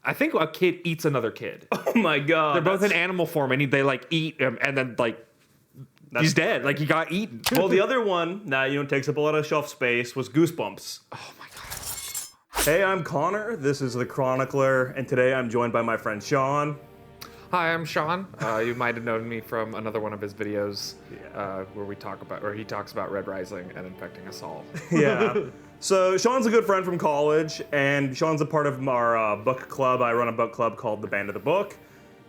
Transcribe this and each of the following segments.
I think a kid eats another kid. Oh my god. They're both in animal form, and they like eat him, and then like he's dead. Like he got eaten. Well, the other one that takes up a lot of shelf space was Goosebumps. Oh my god. Hey, I'm Connor. This is the Chronicler, and today I'm joined by my friend Sean. Hi, I'm Sean. You might have known me from another one of his videos where he talks about Red Rising and infecting us all. Yeah. So Sean's a good friend from college, and Sean's a part of our book club. I run a book club called the Band of the Book,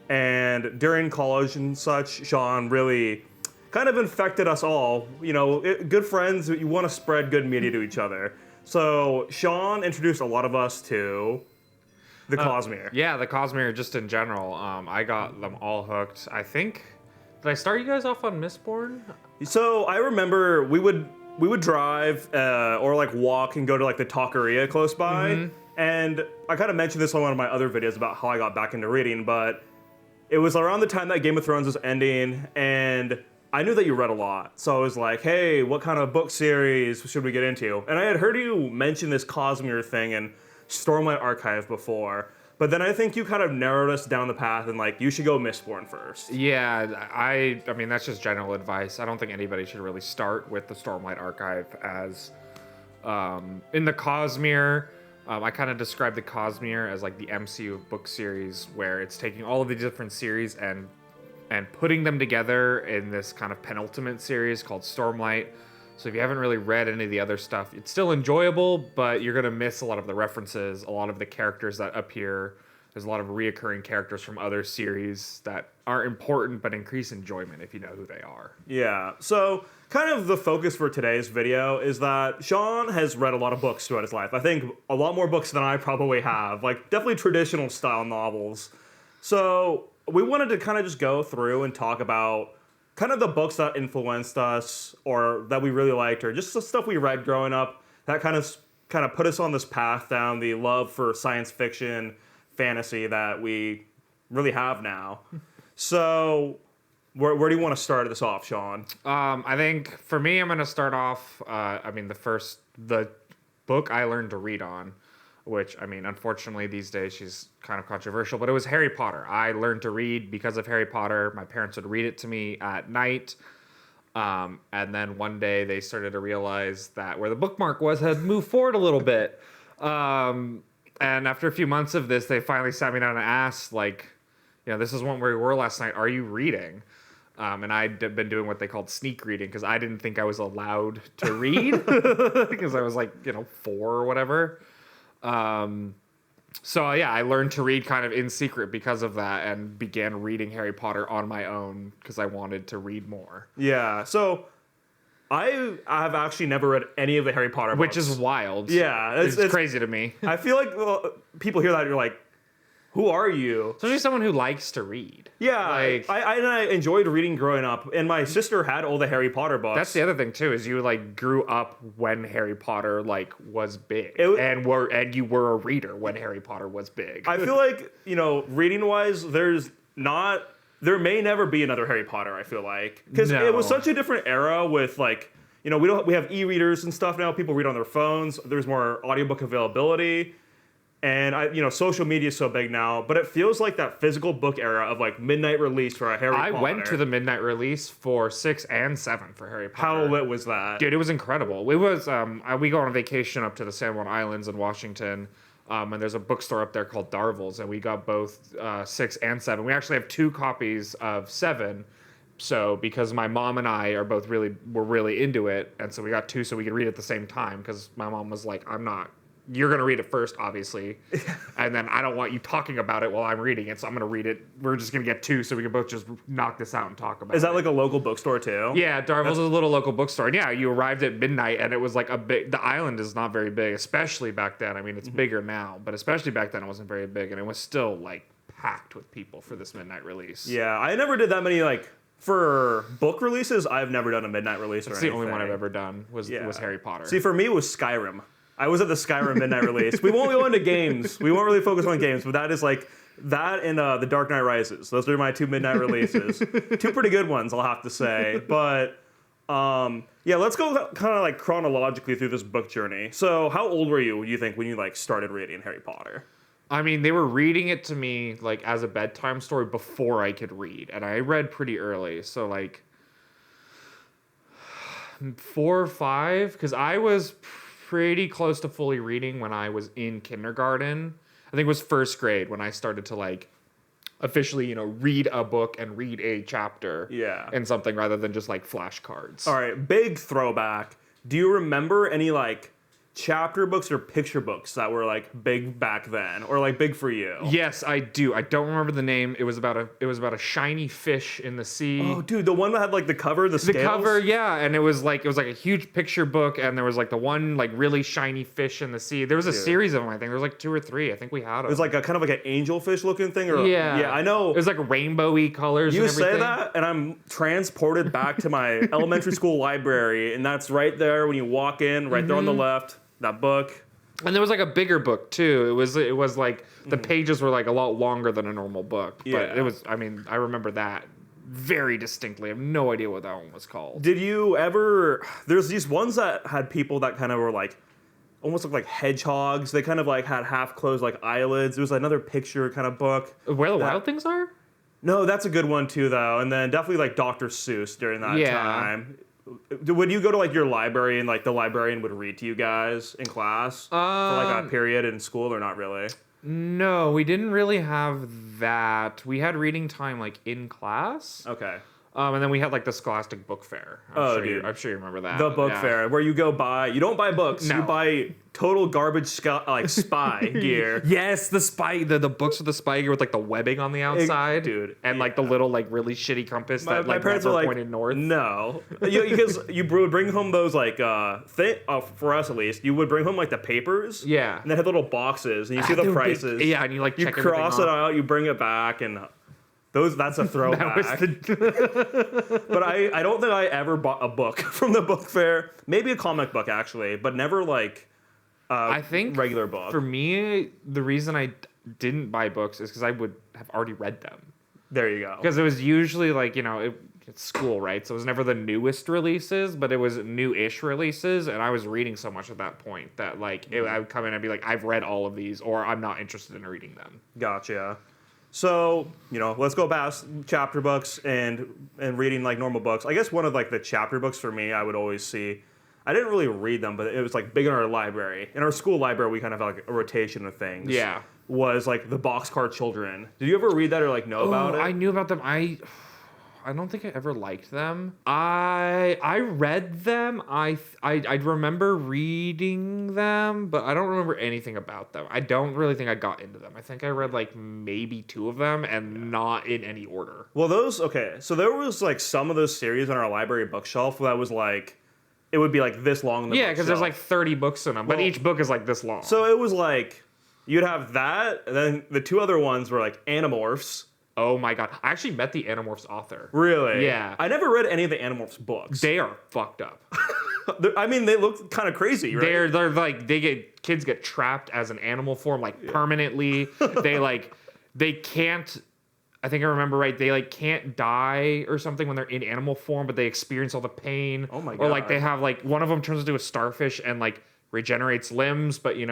and during college and such, Sean really kind of infected us all. Good friends, you want to spread good media to each other. So Sean introduced a lot of us to the Cosmere. Yeah, the Cosmere just in general. I got them all hooked. I think, did I start you guys off on Mistborn? So I remember we would drive or like walk and go to like the taqueria close by. And I kind of mentioned this on one of my other videos about how I got back into reading, but it was around the time that Game of Thrones was ending, and I knew that you read a lot. So I was like, hey, what kind of book series should we get into? And I had heard you mention this Cosmere thing in Stormlight Archive before, but then I think you kind of narrowed us down the path and like, you should go Mistborn first. Yeah, I mean, that's just general advice. I don't think anybody should really start with the Stormlight Archive as, in the Cosmere, I kind of describe the Cosmere as like the MCU of book series, where it's taking all of the different series and putting them together in this kind of penultimate series called Stormlight. So if you haven't really read any of the other stuff, it's still enjoyable, but you're going to miss a lot of the references, a lot of the characters that appear. There's a lot of reoccurring characters from other series that are important, but increase enjoyment if you know who they are. Yeah, so kind of the focus for today's video is that Sean has read a lot of books throughout his life. I think a lot more books than I probably have, like definitely traditional style novels. So we wanted to kind of just go through and talk about kind of the books that influenced us or that we really liked, or just the stuff we read growing up that kind of put us on this path down the love for science fiction, fantasy that we really have now. So where do you want to start this off, Sean? I think for me, I'm going to start off, the book I learned to read on, which, I mean, unfortunately these days she's kind of controversial, but it was Harry Potter. I learned to read because of Harry Potter. My parents would read it to me at night. And then one day they started to realize that where the bookmark was had moved forward a little bit. And after a few months of this, they finally sat me down and asked, like, this is one where we were last night. Are you reading? And I'd been doing what they called sneak reading because I didn't think I was allowed to read because I was like, 4 or whatever. So yeah, I learned to read kind of in secret because of that and began reading Harry Potter on my own because I wanted to read more. Yeah, so I have actually never read any of the Harry Potter books. Which is wild. Yeah. It's crazy to me. I feel like people hear that, you're like, who are you? Especially someone who likes to read. Yeah, like, I enjoyed reading growing up, and my sister had all the Harry Potter books. That's the other thing too, is you like grew up when Harry Potter like was big, and you were a reader when Harry Potter was big. I feel like reading wise, there may never be another Harry Potter. I feel like because it was such a different era with like we have e-readers and stuff now. People read on their phones. There's more audiobook availability. And social media is so big now, but it feels like that physical book era of like midnight release for a Harry Potter. I went to the midnight release for 6 and 7 for Harry Potter. How lit was that? Dude, it was incredible. It was, we go on a vacation up to the San Juan Islands in Washington, and there's a bookstore up there called Darville's, and we got both 6 and 7. We actually have 2 copies of 7. So because my mom and I were really into it, and so we got 2 so we could read at the same time, because my mom was like, you're going to read it first, obviously. And then I don't want you talking about it while I'm reading it, so I'm going to read it. We're just going to get 2 so we can both just knock this out and talk about it. Is that like a local bookstore too? Yeah, Darville's is a little local bookstore. And yeah, you arrived at midnight and it was like the island is not very big, especially back then. I mean, it's bigger now, but especially back then it wasn't very big, and it was still like packed with people for this midnight release. Yeah, I never did that many for book releases. I've never done a midnight release or anything. It's the only one I've ever done was Harry Potter. See, for me it was Skyrim. I was at the Skyrim midnight release. We won't go into games. We won't really focus on games, but that is like that and The Dark Knight Rises. Those are my 2 midnight releases. 2 pretty good ones, I'll have to say. But let's go kind of like chronologically through this book journey. So how old were you think, when you like started reading Harry Potter? I mean, they were reading it to me like as a bedtime story before I could read, and I read pretty early, so like 4 or 5, because I was pretty close to fully reading when I was in kindergarten. I think it was first grade when I started to like officially, read a book and read a chapter Yeah. and something rather than just like flashcards. All right, big throwback. Do you remember any like chapter books or picture books that were like big back then, or like big for you? Yes, I do. I don't remember the name. It was about a shiny fish in the sea. Oh, dude, the one that had like the cover, the scales? The cover, yeah, and it was like a huge picture book, and there was like the one like really shiny fish in the sea. There was a series of them. I think there was like 2 or 3. I think we had them. It was like a kind of like an angelfish looking thing, or yeah, I know. It was like rainbowy colors. You and everything. say that, and I'm transported back to my elementary school library, and that's right there when you walk in, right there on the left. That book. And there was like a bigger book too. It was like the pages were like a lot longer than a normal book. Yeah. But it was. I mean, I remember that very distinctly. I have no idea what that one was called. Did you ever? There's these ones that had people that kind of were like, almost looked like hedgehogs. They kind of like had half closed like eyelids. There was another picture kind of book. Where the Wild Things Are? No, that's a good one too, though. And then definitely like Dr. Seuss during that time. Would you go to like your library and like the librarian would read to you guys in class for like a period in school, or not really? No, we didn't really have that. We had reading time like in class. Okay. And then we had like the Scholastic Book Fair. I'm sure you remember that. The book fair where you go buy. You don't buy books. No. You buy total garbage like spy gear. Yes, the books with the spy gear with like the webbing on the outside, dude, and like the little like really shitty compass that My like parents were never like, pointed north. No, because you would bring home those like for us at least, you would bring home like the papers. Yeah. And they had little boxes, and you see They the were big- prices. yeah, and you like You check cross everything it off. out, you bring it back, and that's a throwback. That was the But I don't think I ever bought a book from the book fair. Maybe a comic book actually, but never like I think regular book. For me, the reason I didn't buy books is because I would have already read them. There you go. Because it was usually like, it's school, right? So it was never the newest releases, but it was new-ish releases, and I was reading so much at that point that like I would come in and be like, I've read all of these, or I'm not interested in reading them. Gotcha. So, let's go past chapter books and reading like normal books. I guess one of like the chapter books for me, I would always see. I didn't really read them, but it was like big in our library. In our school library, we kind of had like a rotation of things. Yeah. Was like the Boxcar Children. Did you ever read that or like know about it? I knew about them. I don't think I ever liked them. I read them. I remember reading them, but I don't remember anything about them. I don't really think I got into them. I think I read like maybe 2 of them and not in any order. Well, so there was like some of those series on our library bookshelf that was like, it would be like this long. Yeah, because there's like 30 books in them, but each book is like this long. So it was like, you'd have that, and then the 2 other ones were like Animorphs. Oh my god. I actually met the Animorphs author. Really? Yeah. I never read any of the Animorphs books. They are fucked up. I mean, they look kind of crazy, right? They're like, kids get trapped as an animal form, like permanently. They can't, I think I remember right, they like can't die or something when they're in animal form, but they experience all the pain. Oh my Or like God. they have like, one of them turns into a starfish and like regenerates limbs, but you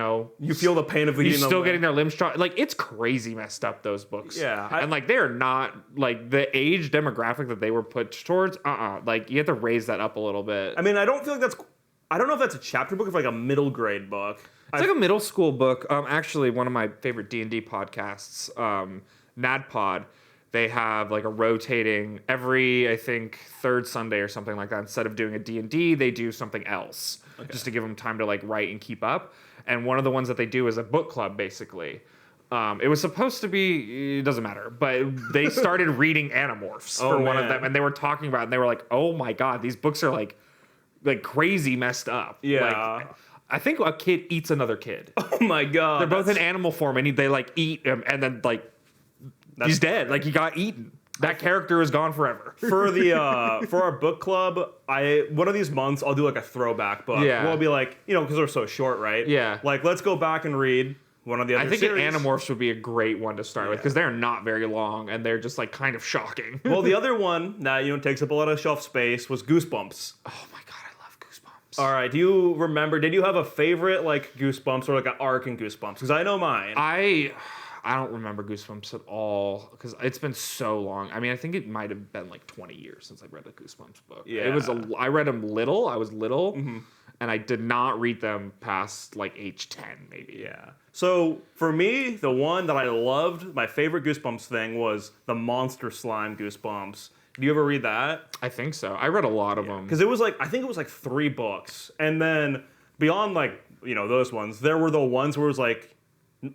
feel the pain of you're eating them. still getting their limbs shot. Like, it's crazy messed up, those books. Yeah, and like they are not like the age demographic that they were put towards. Like you have to raise that up a little bit. I mean, I don't know if that's a chapter book or like a middle grade book. It's like a middle school book. Actually, one of my favorite D&D podcasts, NADPod, they have like a rotating every, I think, 3rd Sunday or something like that. Instead of doing a D&D, they do something else just to give them time to like write and keep up. And one of the ones that they do is a book club, basically. It was supposed to be, it doesn't matter, but they started reading Animorphs for one of them, and they were talking about it, and they were like, oh my god, these books are like crazy messed up. Yeah. Like, I think a kid eats another kid. Oh my god. They're both in animal form, and they like eat him, and then like he's dead. Like he got eaten. That character is gone forever. For our book club, one of these months I'll do like a throwback book. Yeah. We'll be like, because they're so short, right? Yeah. Like, let's go back and read one of the other I think series. Animorphs would be a great one to start with because they're not very long and they're just like kind of shocking. Well, the other one that takes up a lot of shelf space was Goosebumps. Oh my god, I love Goosebumps. Goosebumps. All right. Do you remember? Did you have a favorite like Goosebumps or like an arc in Goosebumps? Because I know mine. I don't remember Goosebumps at all because it's been so long. I mean, I think it might have been like 20 years since I read a Goosebumps book. Yeah. It was I read them little. I was little, and I did not read them past like age 10, maybe. Yeah. So for me, the one that I loved, my favorite Goosebumps thing was the Monster Slime Goosebumps. Do you ever read that? I think so. I read a lot of them Because it was like, I think it was like 3 books. And then beyond like, those ones, there were the ones where it was like,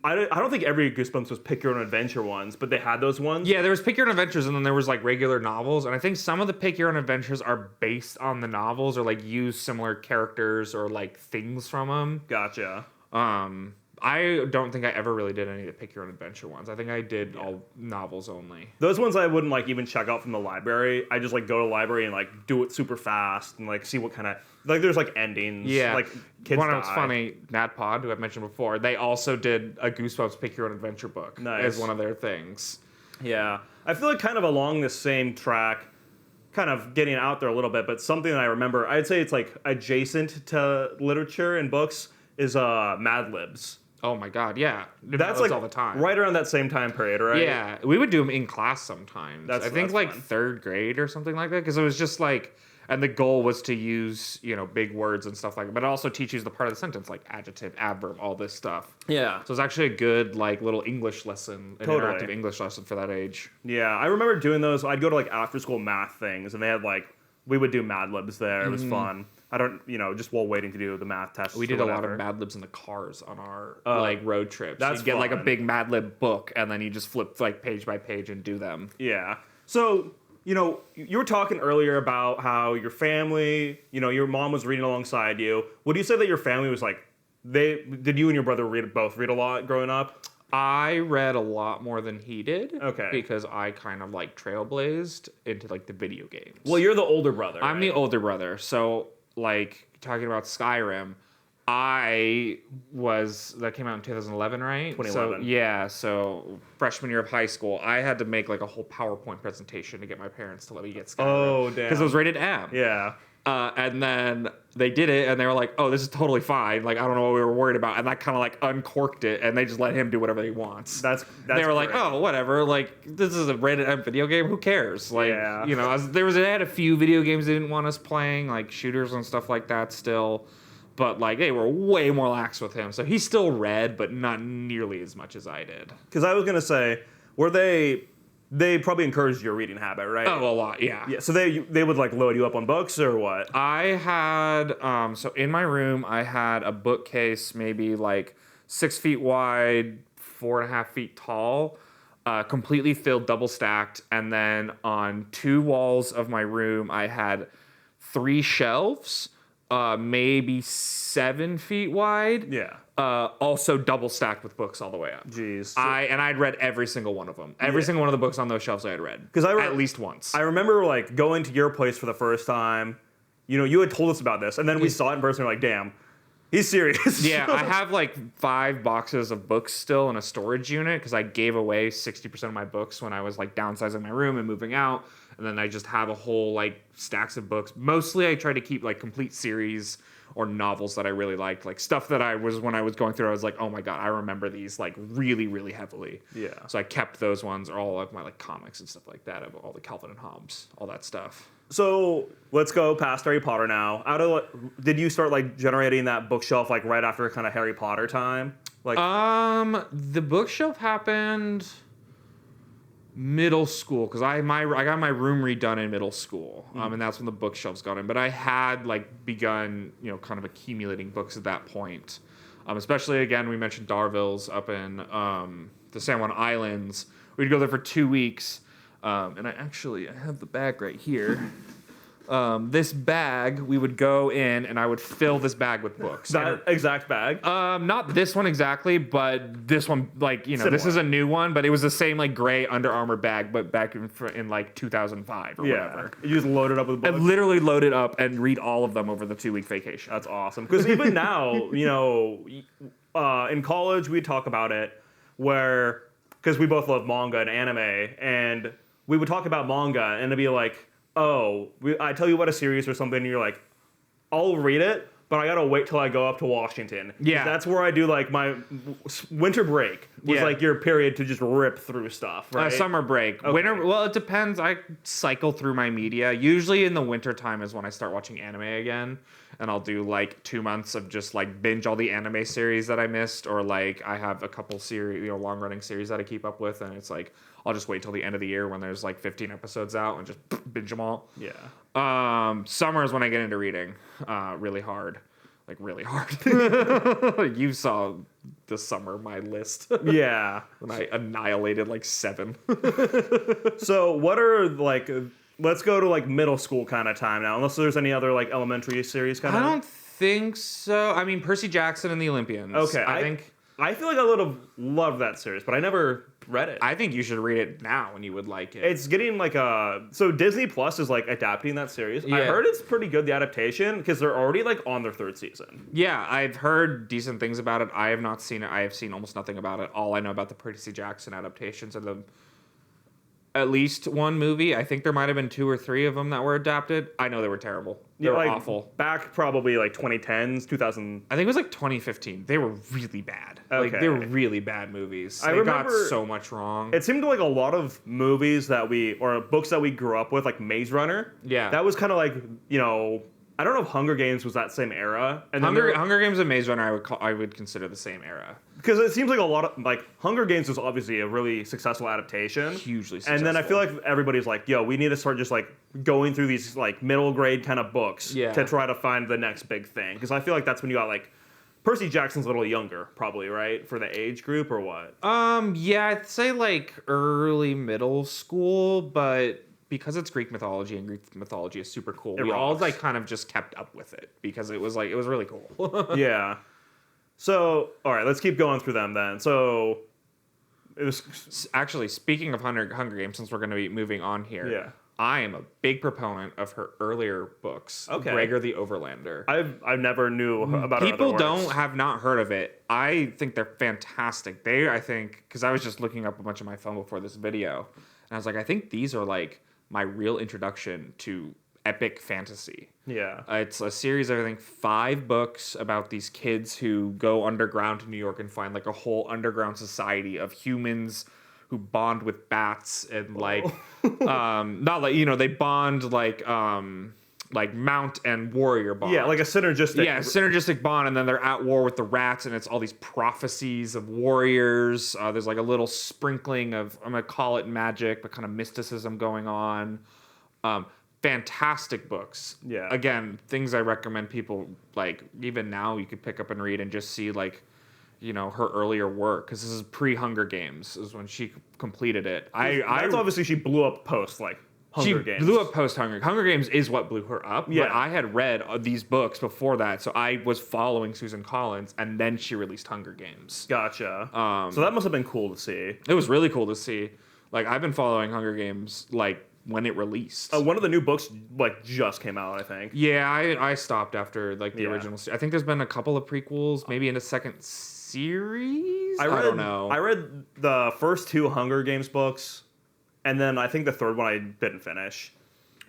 I don't think every Goosebumps was pick your own adventure ones, but they had those ones. Yeah, there was pick your own adventures, and then there was like regular novels, and I think some of the pick your own adventures are based on the novels or like use similar characters or like things from them. Gotcha. I don't think I ever really did any of the pick your own adventure ones. I think I did all novels only. Those ones I wouldn't like even check out from the library. I just like go to the library and like do it super fast and like see what kind of like there's like endings. Yeah, like kids die. It's funny. NatPod, who I've mentioned before, they also did a Goosebumps pick your own adventure book as one of their things. Yeah, I feel like kind of along the same track, kind of getting out there a little bit, but something that I remember, I'd say it's like adjacent to literature and books is Madlibs. Oh my god, yeah. That's like all the time. Right around that same time period, right? Yeah, we would do them in class sometimes. I think like fun. 3rd grade or something like that, because it was just like, and the goal was to use, big words and stuff like that, but it also teaches the part of the sentence, like adjective, adverb, all this stuff. Yeah. So it's actually a good, like, little English lesson, an interactive English lesson for that age. Yeah, I remember doing those. I'd go to like after school math things, and they had like, we would do Mad Libs there. It was fun. I don't, just while waiting to do the math test. We did a lot of Mad Libs in the cars on our like road trips. That's You'd get like a fun. big Mad Lib book, and then you just flip like page by page and do them. Yeah. So, you were talking earlier about how your family, your mom was reading alongside you. Would you say that your family was like, did you and your brother both read a lot growing up? I read a lot more than he did. Okay. Because I kind of like trailblazed into like the video games. Well, you're the older brother. I'm the older brother, so like talking about Skyrim, that came out in 2011, right? 2011. So freshman year of high school, I had to make like a whole PowerPoint presentation to get my parents to let me get Skyrim. Oh, damn. Because it was rated M. Yeah. And then they did it, and they were like, "Oh, this is totally fine. Like, I don't know what we were worried about." And that kind of like uncorked it, and they just let him do whatever he wants. That's they were like, great. "Oh, whatever. Like, this is a rated M video game. Who cares?" Like, Yeah. they had a few video games they didn't want us playing, like shooters and stuff like that still. But like they were way more lax with him, so he still read, but not nearly as much as I did. Because I was gonna say, were they probably encouraged your reading habit, right? Oh, a lot, yeah. Yeah. So they would like load you up on books or what? I had so in my room I had a bookcase maybe like 6 feet wide, 4.5 feet tall, completely filled, double stacked, and then on 2 walls of my room I had 3 shelves, maybe 7 feet wide. Yeah. Also double stacked with books all the way up. Jeez. I'd read every single one of them. Every single one of the books on those shelves I had read. At least once. I remember like going to your place for the first time. You had told us about this, and then we saw it in person. We're like, damn, he's serious. Yeah, I have like 5 boxes of books still in a storage unit because I gave away 60% of my books when I was like downsizing my room and moving out. And then I just have a whole like stacks of books. Mostly I try to keep like complete series or novels that I really liked, like stuff that when I was going through, I was like, oh my god, I remember these like really, really heavily. Yeah. So I kept those ones, or all of my like comics and stuff like that, of all the Calvin and Hobbes, all that stuff. So let's go past Harry Potter now. Did you start like generating that bookshelf like right after kind of Harry Potter time? Like, the bookshelf happened middle school because I got my room redone in middle school, and that's when the bookshelves got in. But I had like begun, kind of accumulating books at that point. Especially again, we mentioned Darville's up in the San Juan Islands. We'd go there for 2 weeks, and I have the bag right here. This bag, we would go in, and I would fill this bag with books. that exact bag? Not this one exactly, but this one, like, Similar. this is a new one, but it was the same, like, gray Under Armour bag, but back in like, 2005 or whatever. You just load it up with I books? literally load it up and read all of them over the 2-week vacation. That's awesome. Because even now, in college, we talk about it because we both love manga and anime, and we would talk about manga, and it'd be like, I tell you about a series or something, and you're like, I'll read it, but I gotta wait till I go up to Washington. Yeah. That's where I do like my winter break was Yeah. like your period to just rip through stuff, right? Summer break. Okay. Winter, well, it depends. I cycle through my media. Usually in the winter time is when I start watching anime again. And I'll do like 2 months of just like binge all the anime series that I missed. Or like I have a couple series, long running series that I keep up with. And it's like, I'll just wait till the end of the year when there's like 15 episodes out and just binge them all. Yeah. Summer is when I get into reading really hard. Like really hard. You saw this summer my list. Yeah. When I annihilated like 7. So what are like? Let's go to like middle school kind of time now. Unless there's any other like elementary series kind of. I don't think so. I mean, Percy Jackson and the Olympians. Okay. I feel like I would have loved that series, but I never read it. I think you should read it now and you would like it. It's getting like so Disney Plus is like adapting that series. I Yeah. heard it's pretty good, the adaptation, because they're already like on their 3rd season. Yeah, I've heard decent things about it. I have not seen it. I have seen almost nothing about it. All I know about the Percy Jackson adaptations are the at least one movie. I think there might have been 2 or 3 of them that were adapted. I know they were terrible. They were like, awful. Back probably like 2010s, 2000. I think it was like 2015. They were really bad. Like they were really bad movies. I They got remember so much wrong. It seemed like a lot of movies that or books that we grew up with, like Maze Runner. Yeah. That was kind of like, I don't know if Hunger Games was that same era. And then Hunger Games and Maze Runner, I would consider the same era. because it seems like a lot of like Hunger Games was obviously a really successful adaptation. Hugely And then I feel like everybody's like, yo, we need to start just like going through these like middle grade kind of books to try to find the next big thing. Because I feel like that's when you got like Percy Jackson's a little younger, probably, right? For the age group or what? Yeah, I'd say like early middle school, but because it's Greek mythology and Greek mythology is super cool, we all like kind of just kept up with it because it was really cool. Yeah. So, all right, let's keep going through them then. So, it was Actually, speaking of Hunger Games, since we're going to be moving on here, Yeah. I am a big proponent of her earlier books, Okay. Gregor the Overlander. I never knew about her People other works. have not heard of it. I think they're fantastic. I think, because I was just looking up a bunch on my phone before this video, and I was like, I think these are like my real introduction to epic fantasy. Yeah. It's a series of, I think, 5 books about these kids who go underground to New York and find like a whole underground society of humans who bond with bats and like, not like, they bond like mount and warrior bond. Yeah, like a synergistic. Yeah, synergistic bond, and then they're at war with the rats, and it's all these prophecies of warriors. There's like a little sprinkling of, I'm gonna call it magic, but kind of mysticism going on. Fantastic books. Yeah. Again, things I recommend people, like, even now you could pick up and read and just see, like, her earlier work, because this is pre-Hunger Games, is when she completed it. That's obviously she blew up post like Hunger Games. She blew up post-Hunger. Hunger Games is what blew her up. Yeah. But I had read these books before that, so I was following Susan Collins, and then she released Hunger Games. Gotcha. So that must have been cool to see. It was really cool to see. Like, I've been following Hunger Games, like, when it released. One of the new books like just came out, I think. Yeah, I stopped after, like, the Yeah. original series. I think there's been a couple of prequels, maybe in a second series? I don't know. I read the first 2 Hunger Games books, and then I think the 3rd one I didn't finish.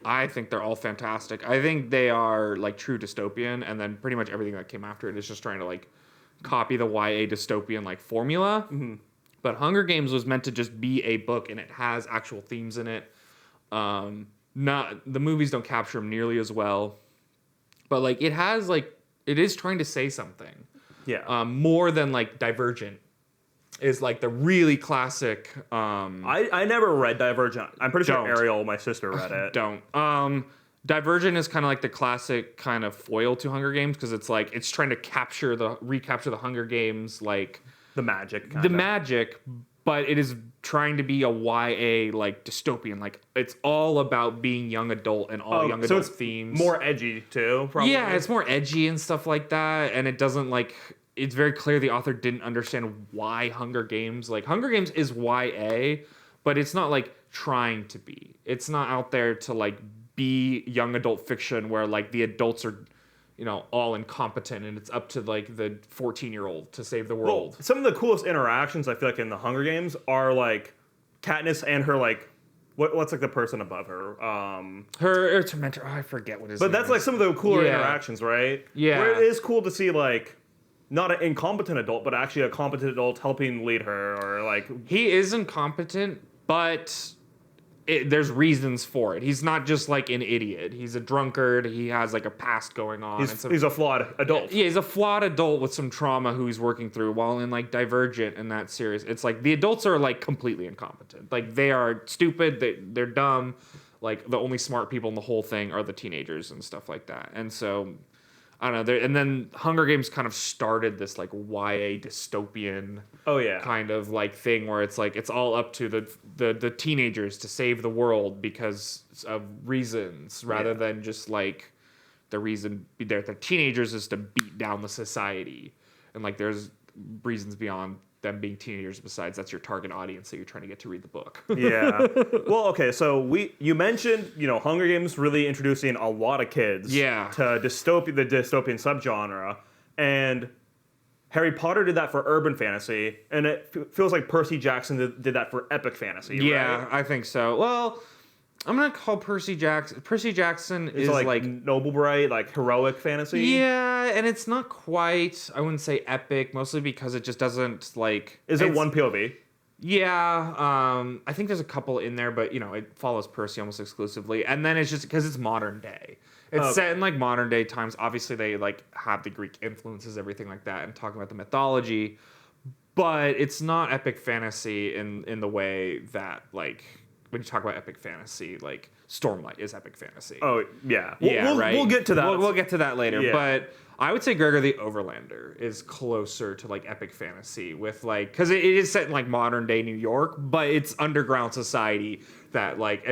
I think they're all fantastic. I think they are like true dystopian, and then pretty much everything that came after it is just trying to like copy the YA dystopian like formula. Mm-hmm. But Hunger Games was meant to just be a book, and it has actual themes in it. Not the movies don't capture them nearly as well, but like it is trying to say something. Yeah. More than like Divergent is like the really classic. I never read Divergent. I'm pretty sure Don't. Ariel, my sister, read it. Don't. Divergent is kind of like the classic kind of foil to Hunger Games, because it's like it's trying to recapture the Hunger Games, like The magic. the magic, but it is trying to be a YA like dystopian. Like it's all about being young adult and all young adult themes. More edgy too, probably. Yeah, it's more edgy and stuff like that, and it doesn't like. It's very clear the author didn't understand why Hunger Games. Like Hunger Games is YA, but it's not like trying to be. It's not out there to like be young adult fiction where like the adults are, all incompetent and it's up to like the 14-year-old to save the world. Well, some of the coolest interactions I feel like in the Hunger Games are like Katniss and her like what's like the person above her? Her mentor. Oh, I forget what his. But name that's is. like some of the cooler Yeah. interactions, right? Yeah. Where it is cool to see like not an incompetent adult, but actually a competent adult helping lead her, or like He is incompetent, but there's reasons for it. He's not just like an idiot. He's a drunkard. He has like a past going on. he's a flawed adult. Yeah, he's a flawed adult with some trauma who he's working through. While in like Divergent in that series, it's like the adults are like completely incompetent. Like they are stupid. They're dumb. Like the only smart people in the whole thing are the teenagers and stuff like that. And so I don't know. And then Hunger Games kind of started this like YA dystopian Oh yeah. kind of like thing where it's like it's all up to the teenagers to save the world because of reasons rather than just like the reason they're teenagers is to beat down the society. And like there's reasons beyond them being teenagers besides that's your target audience that you're trying to get to read the book. Yeah. Well, okay, so you mentioned, Hunger Games really introducing a lot of kids to the dystopian subgenre, and Harry Potter did that for urban fantasy, and it feels like Percy Jackson did that for epic fantasy, Yeah, right? I think so. Well, I'm gonna call Percy Jackson. Percy Jackson is like noble bright, like heroic fantasy. Yeah, and it's not quite. I wouldn't say epic, mostly because it just doesn't like. Is it one POV? Yeah, I think there's a couple in there, but it follows Percy almost exclusively, and then it's just because it's modern day. It's set in like modern day times. Obviously, they like have the Greek influences, everything like that, and talking about the mythology, but it's not epic fantasy in the way that like. When you talk about epic fantasy, like Stormlight is epic fantasy. Oh yeah, right. We'll get to that. We'll get to that later. Yeah. But I would say Gregor the Overlander is closer to like epic fantasy with like because it is set in like modern day New York, but it's underground society that like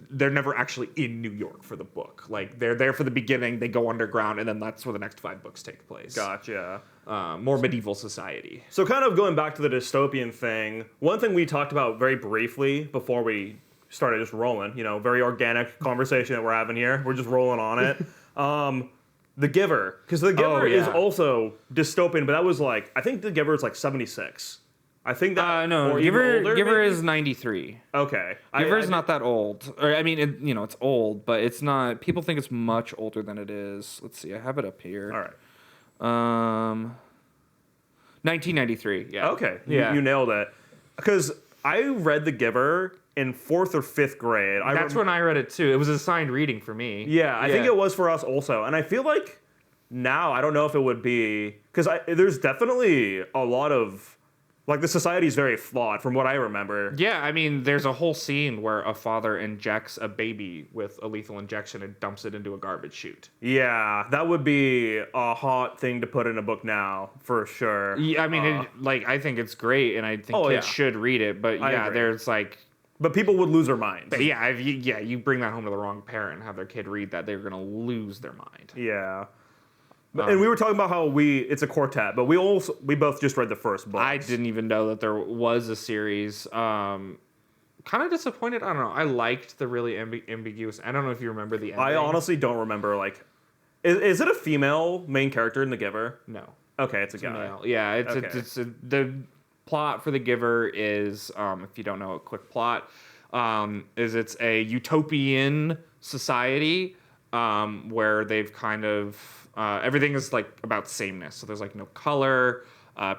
they're never actually in New York for the book. Like they're there for the beginning, they go underground, and then that's where the next 5 books take place. Gotcha. More medieval society. So kind of going back to the dystopian thing, one thing we talked about very briefly before we started just rolling, very organic conversation that we're having here. We're just rolling on it. The Giver, because The Giver is also dystopian, but that was like, I think The Giver is like 76. I think that no, or even older, Giver maybe? is 93. Okay. Giver's not that old. Or I mean, it's old, but it's not. People think it's much older than it is. Let's see. I have it up here. All right. 1993. Yeah. Okay. Yeah. You nailed it. Because I read The Giver in 4th or 5th grade. That's when I read it too. It was assigned reading for me. Yeah, I think it was for us also. And I feel like now, I don't know if it would be, because there's definitely a lot of, like, the society is very flawed from what I remember. Yeah, I mean, there's a whole scene where a father injects a baby with a lethal injection and dumps it into a garbage chute. Yeah, that would be a hot thing to put in a book now, for sure. Yeah, I mean, I think it's great, and I think kids should read it, but yeah, there's like... But people would lose their minds. Yeah, you bring that home to the wrong parent and have their kid read that, they're going to lose their mind. Yeah. And we were talking about how it's a quartet, but we both just read the first book. I didn't even know that there was a series. Kind of disappointed. I don't know. I liked the really ambiguous. I don't know if you remember the ending. I honestly don't remember. Like, is it a female main character in The Giver? No. Okay, it's a guy. Male. Yeah, the plot for The Giver is, if you don't know, a quick plot, is it's a utopian society where they've kind of everything is like about sameness. So there's like no color.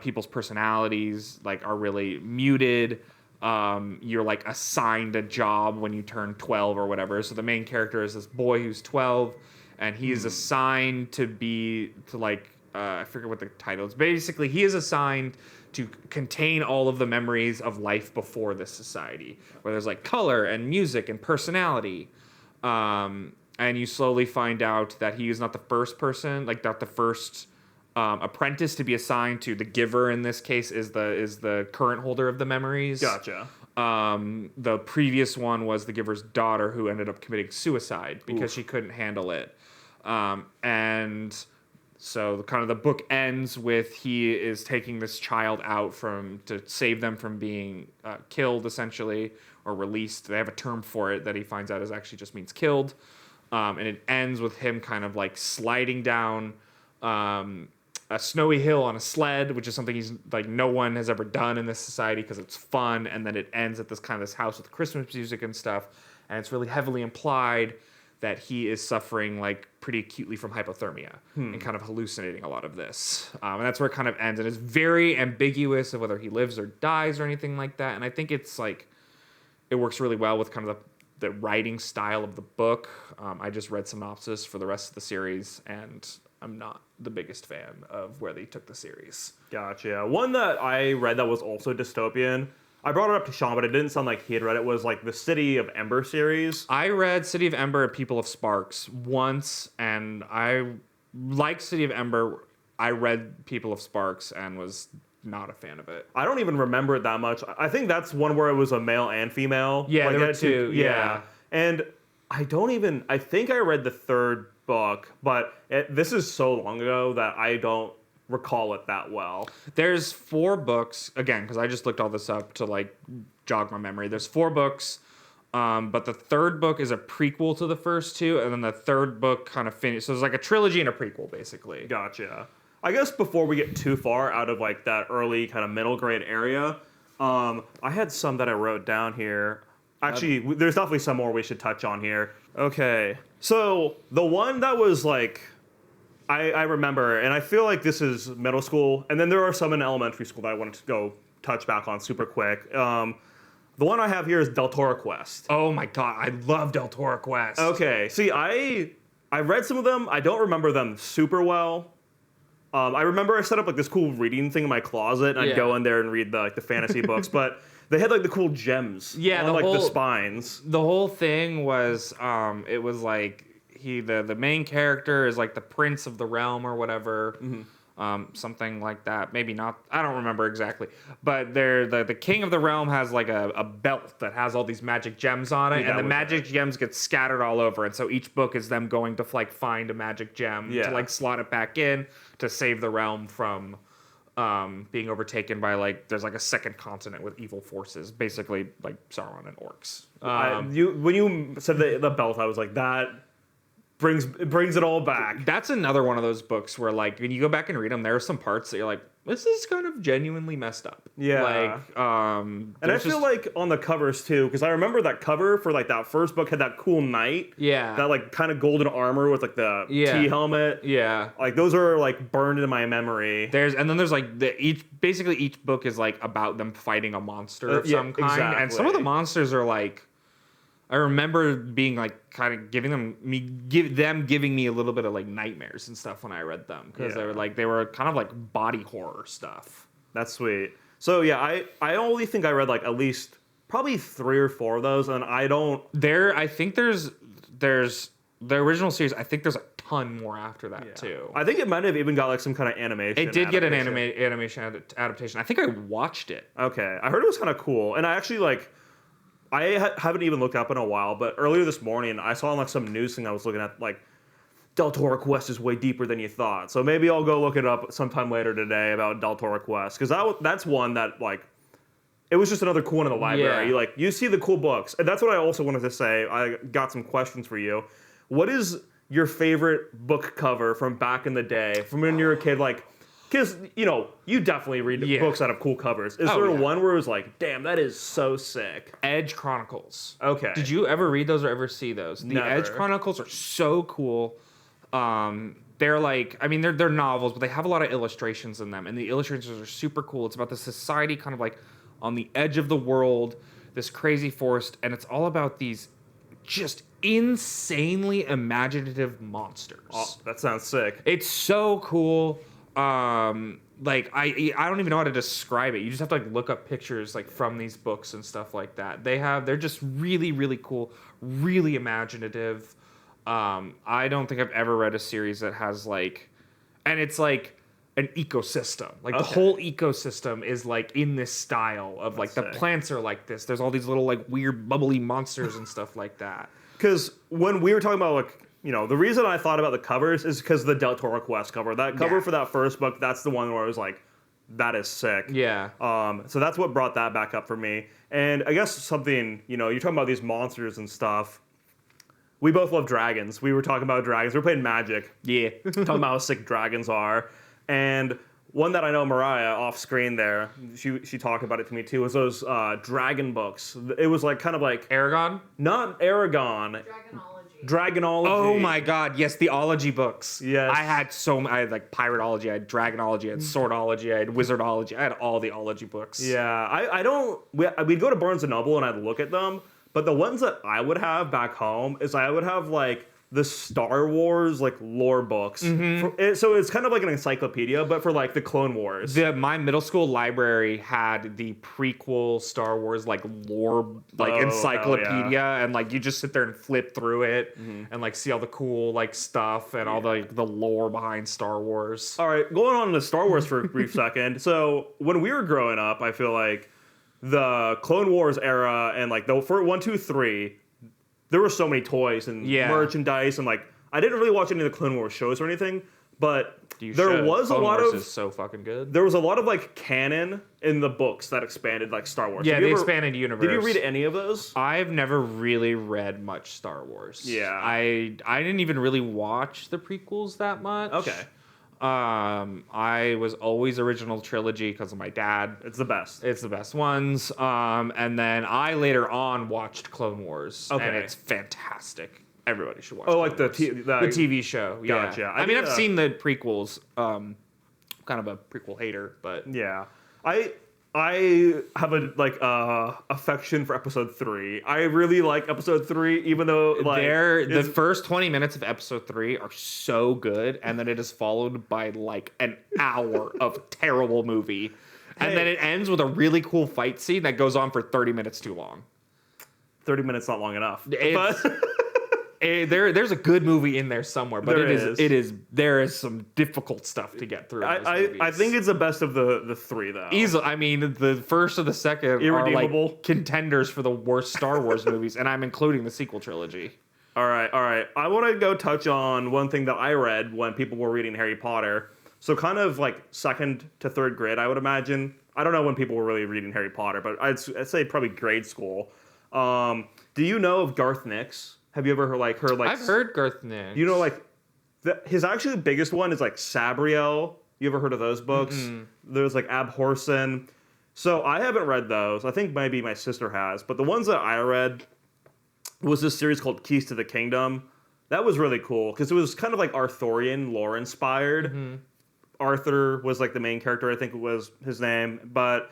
People's personalities like are really muted. You're like assigned a job when you turn 12 or whatever. So the main character is this boy who's 12, and he is assigned to like I forget what the title is. Basically, he is assigned to contain all of the memories of life before this society, where there's like color and music and personality. And you slowly find out that he is not the first person, like not the first apprentice to be assigned to. The Giver in this case is the current holder of the memories. Gotcha. The previous one was the Giver's daughter, who ended up committing suicide because she couldn't handle it. And so kind of the book ends with he is taking this child out to save them from being killed, essentially, or released. They have a term for it that he finds out is actually just means killed. And it ends with him kind of like sliding down a snowy hill on a sled, which is something he's like no one has ever done in this society because it's fun. And then it ends at this house with Christmas music and stuff, and it's really heavily implied that he is suffering like pretty acutely from hypothermia and kind of hallucinating a lot of this. And that's where it kind of ends. And it's very ambiguous of whether he lives or dies or anything like that. And I think it's like, it works really well with kind of the writing style of the book. I just read synopsis for the rest of the series, and I'm not the biggest fan of where they took the series. Gotcha. One that I read that was also dystopian, I brought it up to Sean, but it didn't sound like he had read it, was like the City of Ember series. I read City of Ember and People of Sparks once, and I liked City of Ember. I read People of Sparks and was not a fan of it. I don't even remember it that much. I think that's one where it was a male and female. Yeah, like, there were two. Yeah. And I think I read the third book, but this is so long ago that I don't recall it that well. There's 4 books, again, because I just looked all this up to like jog my memory. There's 4 books, but the third book is a prequel to the first 2, and then the third book kind of finished. So it's like a trilogy and a prequel, basically. Gotcha. I guess before we get too far out of like that early kind of middle grade area, I had some that I wrote down here. Actually, there's definitely some more we should touch on here. Okay. So the one that was like, I remember, and I feel like this is middle school, and then there are some in elementary school that I wanted to go touch back on super quick. The one I have here is Deltora Quest. Oh my god, I love Deltora Quest. Okay, see, I read some of them. I don't remember them super well. I remember I set up like this cool reading thing in my closet, and I'd go in there and read the fantasy books, but they had like the cool gems on like the spines. The whole thing was, it was like the main character is like the prince of the realm or whatever, something like that. Maybe not. I don't remember exactly. But the king of the realm has like a belt that has all these magic gems on it, and the magic gems get scattered all over. And so each book is them going to like find a magic gem to like slot it back in to save the realm from being overtaken by like there's like a second continent with evil forces, basically like Sauron and orcs. When you said the belt, I was like, that brings it all back. That's another one of those books where like when you go back and read them, there are some parts that you're like, this is kind of genuinely messed up. Yeah. Like, and I feel like on the covers too, because I remember that cover for like that first book had that cool knight. Yeah. That like kind of golden armor with like the T helmet. Yeah. Like those are like burned into my memory. There's like each book is like about them fighting a monster of some kind. Exactly. And some of the monsters are like, I remember being like kind of giving me a little bit of like nightmares and stuff when I read them, because they were kind of like body horror stuff. That's sweet. So yeah, I only think I read like at least probably 3 or 4 of those, and I don't. I think there's the original series. I think there's a ton more after that too. I think it might have even got like some kind of animation. It did get an animation adaptation. I think I watched it. Okay, I heard it was kind of cool, and I actually like. I haven't even looked up in a while, but earlier this morning I saw like some news thing I was looking at, like Deltora Quest is way deeper than you thought. So maybe I'll go look it up sometime later today about Deltora Quest, because that's one that like it was just another cool one in the library. Yeah. You see the cool books, and that's what I also wanted to say. I got some questions for you. What is your favorite book cover from back in the day, from when you were a kid? Like, because, you definitely read books that have cool covers. Is there one where it was like, damn, that is so sick? Edge Chronicles. Okay. Did you ever read those or ever see those? The Never. Edge Chronicles are so cool. They're like, they're novels, but they have a lot of illustrations in them, and the illustrations are super cool. It's about the society kind of like on the edge of the world, this crazy forest, and it's all about these just insanely imaginative monsters. Oh, that sounds sick. It's so cool. I don't even know how to describe it. You just have to like look up pictures like from these books and stuff like that. They're just really, really cool, really imaginative. I don't think I've ever read a series that has like, and it's like an ecosystem. Like the whole ecosystem is like in this style of like the plants are like this. There's all these little like weird bubbly monsters and stuff like that. Because when we were talking about like, the reason I thought about the covers is because the Deltora Quest cover. That cover for that first book, that's the one where I was like, that is sick. Yeah. So that's what brought that back up for me. And I guess something, you're talking about these monsters and stuff. We both love dragons. We were talking about dragons. We were playing Magic. Yeah. Talking about how sick dragons are. And one that I know Mariah off screen there, she talked about it to me too, was those dragon books. It was like kind of like Eragon? not Eragon, Dragonology. Oh my god, yes, the ology books. Yes. I had like Pirateology, I had Dragonology, I had Swordology, I had Wizardology, I had all the ology books. Yeah, I don't. We'd go to Barnes and Noble and I'd look at them, but the ones that I would have back home is I would have like the Star Wars like lore books. So it's kind of like an encyclopedia, but for like the Clone Wars. My middle school library had the prequel Star Wars like lore like encyclopedia, and like you just sit there and flip through it and like see all the cool like stuff and all the lore behind Star Wars. All right, going on to Star Wars for a brief second. So when we were growing up, I feel like the Clone Wars era and like the for 1, 2, 3. There were so many toys and merchandise, and like I didn't really watch any of the Clone Wars shows or anything, but there was Clone a lot Wars of is so fucking good. there was a lot of like canon in the books that expanded like Star Wars. Yeah, the expanded universe. Did you read any of those? I've never really read much Star Wars. Yeah, I didn't even really watch the prequels that much. Okay. I was always original trilogy because of my dad. It's the best. It's the best ones. And then I later on watched Clone Wars, and it's fantastic. Everybody should watch. Oh, Clone like Wars. the TV show. Gotcha. Yeah. I mean, I've seen the prequels. Kind of a prequel hater, but yeah, I have a like affection for episode 3. I really like episode 3, even though like the first 20 minutes of episode 3 are so good, and then it is followed by like an hour of terrible movie, and then it ends with a really cool fight scene that goes on for 30 minutes too long. 30 minutes not long enough. There's a good movie in there somewhere, but there is some difficult stuff to get through. I think it's the best of the 3 though. Easily, I mean, the first or the second are like contenders for the worst Star Wars movies, and I'm including the sequel trilogy. All right. I want to go touch on one thing that I read when people were reading Harry Potter. So kind of like 2nd to 3rd grade, I would imagine. I don't know when people were really reading Harry Potter, but I'd say probably grade school. Do you know of Garth Nix? Have you ever heard like? I've heard Garth Nix. You know, like his actually biggest one is like Sabriel. You ever heard of those books? There's like Abhorsen. So I haven't read those. I think maybe my sister has. But the ones that I read was this series called Keys to the Kingdom. That was really cool because it was kind of like Arthurian lore inspired. Arthur was like the main character. I think it was his name, but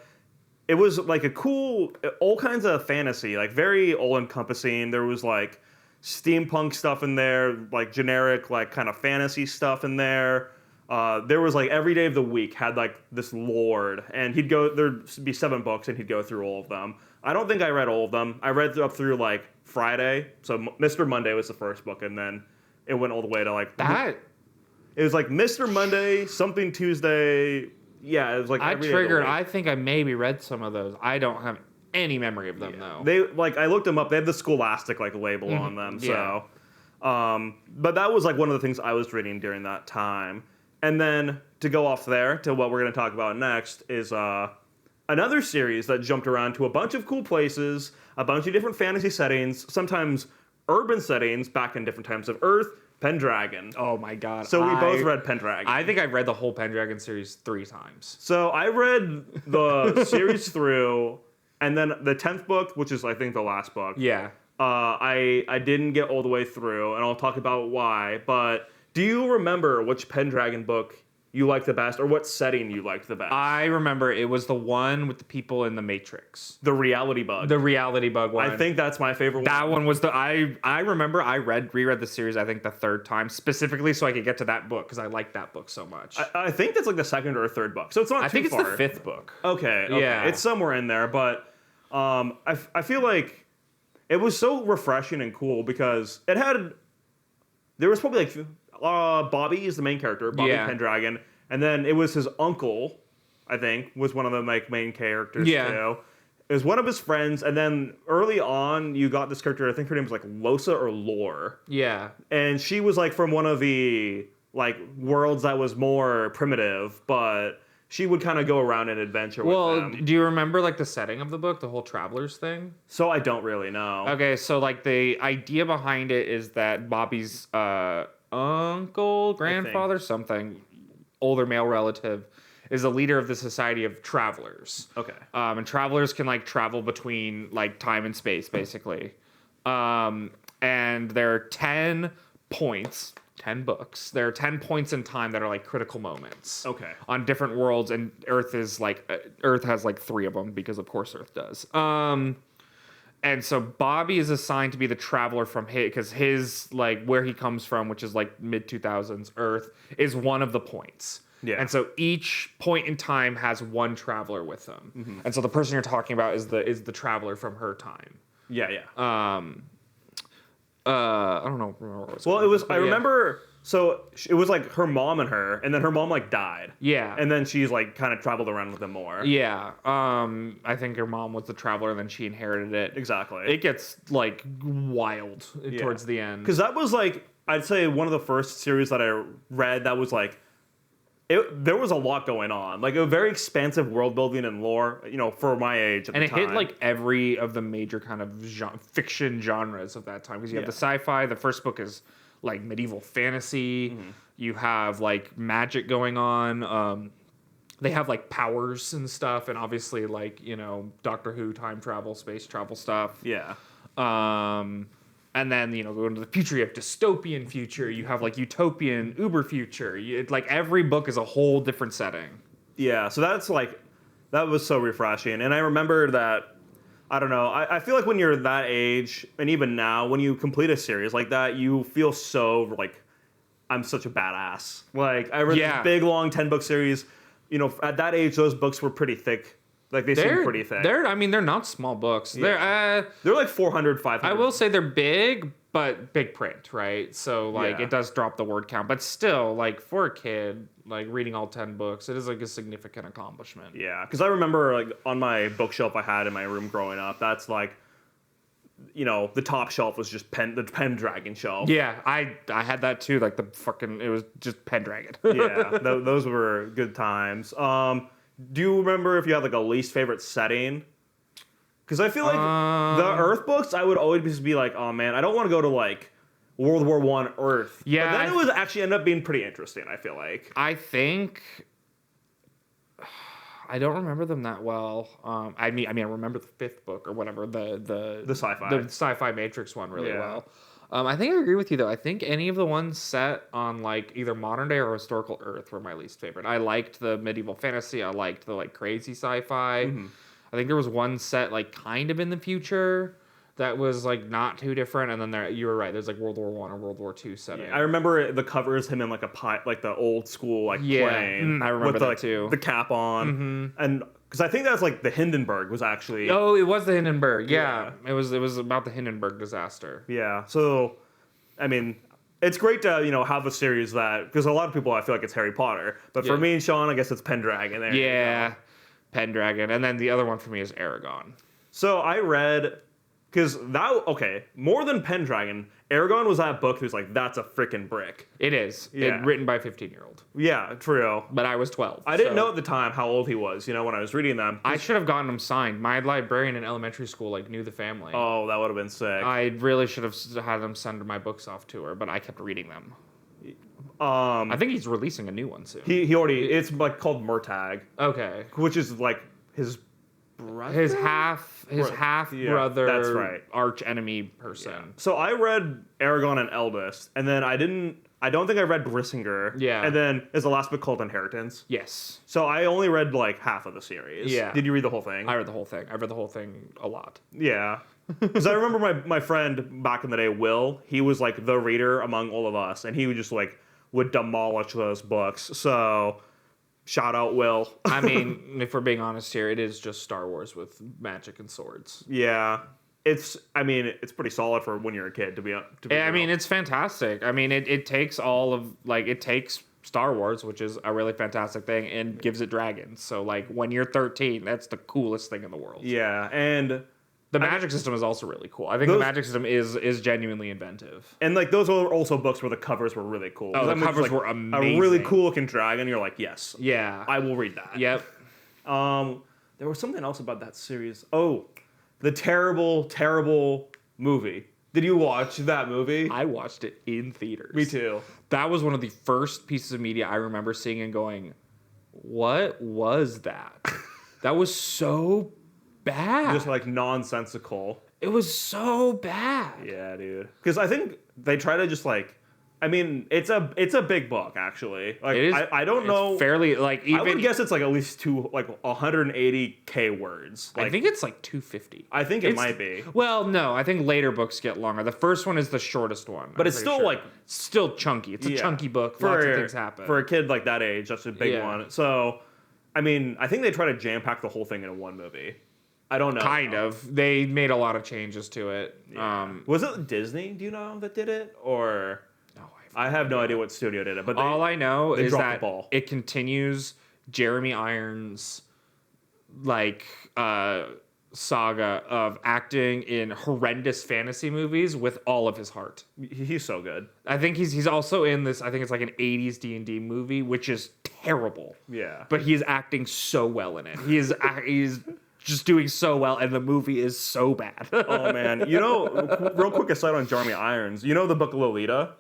it was like a cool, all kinds of fantasy, like very all-encompassing. There was like steampunk stuff in there, like generic, like kind of fantasy stuff in there. There was like every day of the week had like this lord, and there'd be 7 books, and he'd go through all of them. I don't think I read all of them. I read up through like Friday, so Mr. Monday was the first book, and then it went all the way to like that. It was like Mr. Monday, something Tuesday. Yeah, it was like I think I maybe read some of those. I don't have any memory of them though. They like I looked them up. They had the Scholastic like label on them. So, but that was like one of the things I was reading during that time. And then to go off there to what we're going to talk about next is another series that jumped around to a bunch of cool places, a bunch of different fantasy settings, sometimes urban settings back in different times of Earth. Pendragon. Oh my god. So we both read Pendragon. I think I've read the whole Pendragon series 3 times. So I read the series through, and then the 10th book, which is I think the last book. Yeah. I didn't get all the way through, and I'll talk about why. But do you remember which Pendragon book you liked the best, or what setting you liked the best? I remember it was the one with the people in the Matrix. The reality bug. The reality bug one. I think that's my favorite one. That one was I remember I reread the series I think the 3rd time, specifically so I could get to that book because I liked that book so much. I think that's like the 2nd or 3rd book, so it's not too far. I think it's the 5th book. Okay. Yeah. It's somewhere in there, but I feel like it was so refreshing and cool because there was probably like Bobby is the main character, Bobby Pendragon, and then it was his uncle, I think, was one of the like main characters too. It was one of his friends, and then early on you got this character, I think her name was like Losa or Lore. Yeah. And she was like from one of the like worlds that was more primitive, but she would kind of go around and adventure with them. Well, do you remember like the setting of the book, the whole Travelers thing? So I don't really know. Okay, so like the idea behind it is that Bobby's uncle, grandfather, something, older male relative is a leader of the Society of Travelers. Okay. And travelers can like travel between like time and space, basically. And there are 10 points, 10 books. There are 10 points in time that are like critical moments. Okay. On different worlds, and Earth has like 3 of them because of course Earth does. And so Bobby is assigned to be the traveler from his like where he comes from, which is like mid 2000s Earth, is one of the points. Yeah. And so each point in time has one traveler with them. And so the person you're talking about is the traveler from her time. Yeah, yeah. I don't know. Well, it was. I remember. So it was like her mom and her, and then her mom like died. Yeah. And then she's like kind of traveled around with them more. Yeah. I think her mom was the traveler, and then she inherited it. Exactly. It gets like wild towards the end. Because that was like, I'd say one of the first series that I read that was like, there was a lot going on. Like a very expansive world building and lore, you know, for my age at the time. And it hit like every of the major kind of fiction genres of that time. Because you have the sci-fi. The first book is like medieval fantasy. You have like magic going on. They have like powers and stuff. And obviously like, you know, Doctor Who, time travel, space travel stuff. Yeah. And then, you know, go into the future, you have dystopian future, you have like utopian uber future. Like every book is a whole different setting. Yeah, so that's like, that was so refreshing. And I remember that, I don't know, I feel like when you're that age, and even now, when you complete a series like that, you feel so like, I'm such a badass. Like, I read this big, long 10-book series. You know, at that age, those books were pretty thick. Like, they seem pretty thick. I mean, they're not small books. Yeah. They're like 400, 500. I will say they're big, but big print, right? So, like, it does drop the word count. But still, like, for a kid, like, reading all 10 books, it is, like, a significant accomplishment. Yeah, because I remember, like, on my bookshelf I had in my room growing up, that's, like, you know, the top shelf was just the Pendragon shelf. Yeah, I had that, too. Like, it was just Pendragon. Yeah, those were good times. Do you remember if you had like a least favorite setting? Because I feel like the Earth books, I would always be like, oh man, I don't want to go to like World War I Earth. Yeah, but then it was actually ended up being pretty interesting. I feel like. I think I don't remember them that well. I mean, I remember the 5th book or whatever the sci-fi Matrix one really well. I think I agree with you though. I think any of the ones set on like either modern day or historical Earth were my least favorite. I liked the medieval fantasy. I liked the like crazy sci-fi. I think there was one set like kind of in the future that was like not too different. And then you were right. There's like World War I or World War II setting. Yeah, I remember the covers him in like like the old school like plane. I remember with that like, too. The cap on and. Because I think that's like the Hindenburg was actually. Oh, it was the Hindenburg. Yeah. It was about the Hindenburg disaster. Yeah. So, I mean, it's great to have a series that because a lot of people I feel like it's Harry Potter, but for me and Sean, I guess it's Pendragon. There Pendragon, and then the other one for me is Eragon. So I read because more than Pendragon, Eragon was that book who's like that's a freaking brick. It is. Yeah. Written by a 15-year-old. Yeah, true. But I was 12. I didn't know at the time how old he was, when I was reading them. I should have gotten him signed. My librarian in elementary school knew the family. Oh, that would have been sick. I really should have had them send my books off to her, but I kept reading them. I think he's releasing a new one soon. He already, it's like called Murtagh. Okay. Which is like his brother? His half brother, that's right. Arch enemy person. Yeah. So I read Eragon and Eldest, and then I don't think I read Brissinger. Yeah. And then is the last book called Inheritance? Yes. So I only read like half of the series. Yeah. Did you read the whole thing? I read the whole thing. I read the whole thing a lot. Yeah. Because I remember my friend back in the day, Will, he was like the reader among all of us, and he would just would demolish those books. So shout out Will. I mean, if we're being honest here, it is just Star Wars with magic and swords. Yeah. It's pretty solid for when you're a kid to be I mean, it's fantastic. I mean, it takes it takes Star Wars, which is a really fantastic thing, and gives it dragons. So when you're 13, that's the coolest thing in the world. Yeah, and the magic system is also really cool. I think the magic system is genuinely inventive. And those are also books where the covers were really cool. Oh, the covers were amazing. A really cool looking dragon. You're like, yes. Yeah. I will read that. Yep. There was something else about that series. Oh, the terrible, terrible movie. Did you watch that movie? I watched it in theaters. Me too. That was one of the first pieces of media I remember seeing and going, what was that? That was so bad. Just like nonsensical. It was so bad. Yeah, dude. Because I think they try to just like, I mean, it's a big book actually. Like It is. I don't know. Fairly like even. I would guess it's like at least 180K words. Like, I think it's like 250. I think it might be. Well, no, I think later books get longer. The first one is the shortest one, But I'm it's pretty still sure. like still chunky. It's a chunky book. Lots of things happen. For a kid like that age, that's a big one. So, I mean, I think they try to jam pack the whole thing into one movie. I don't know. Kind of. They made a lot of changes to it. Yeah. Was it Disney? Do you know that did it or? No, I have no idea what studio did it, but all I know is dropped that the ball. it continues Jeremy Irons' like saga of acting in horrendous fantasy movies with all of his heart. He's so good. I think he's also in this. I think it's like an '80s D&D movie, which is terrible. Yeah, But he is acting so well in it. He's just doing so well, and the movie is so bad. Oh man, you know, real quick aside on Jeremy Irons, you know the book Lolita?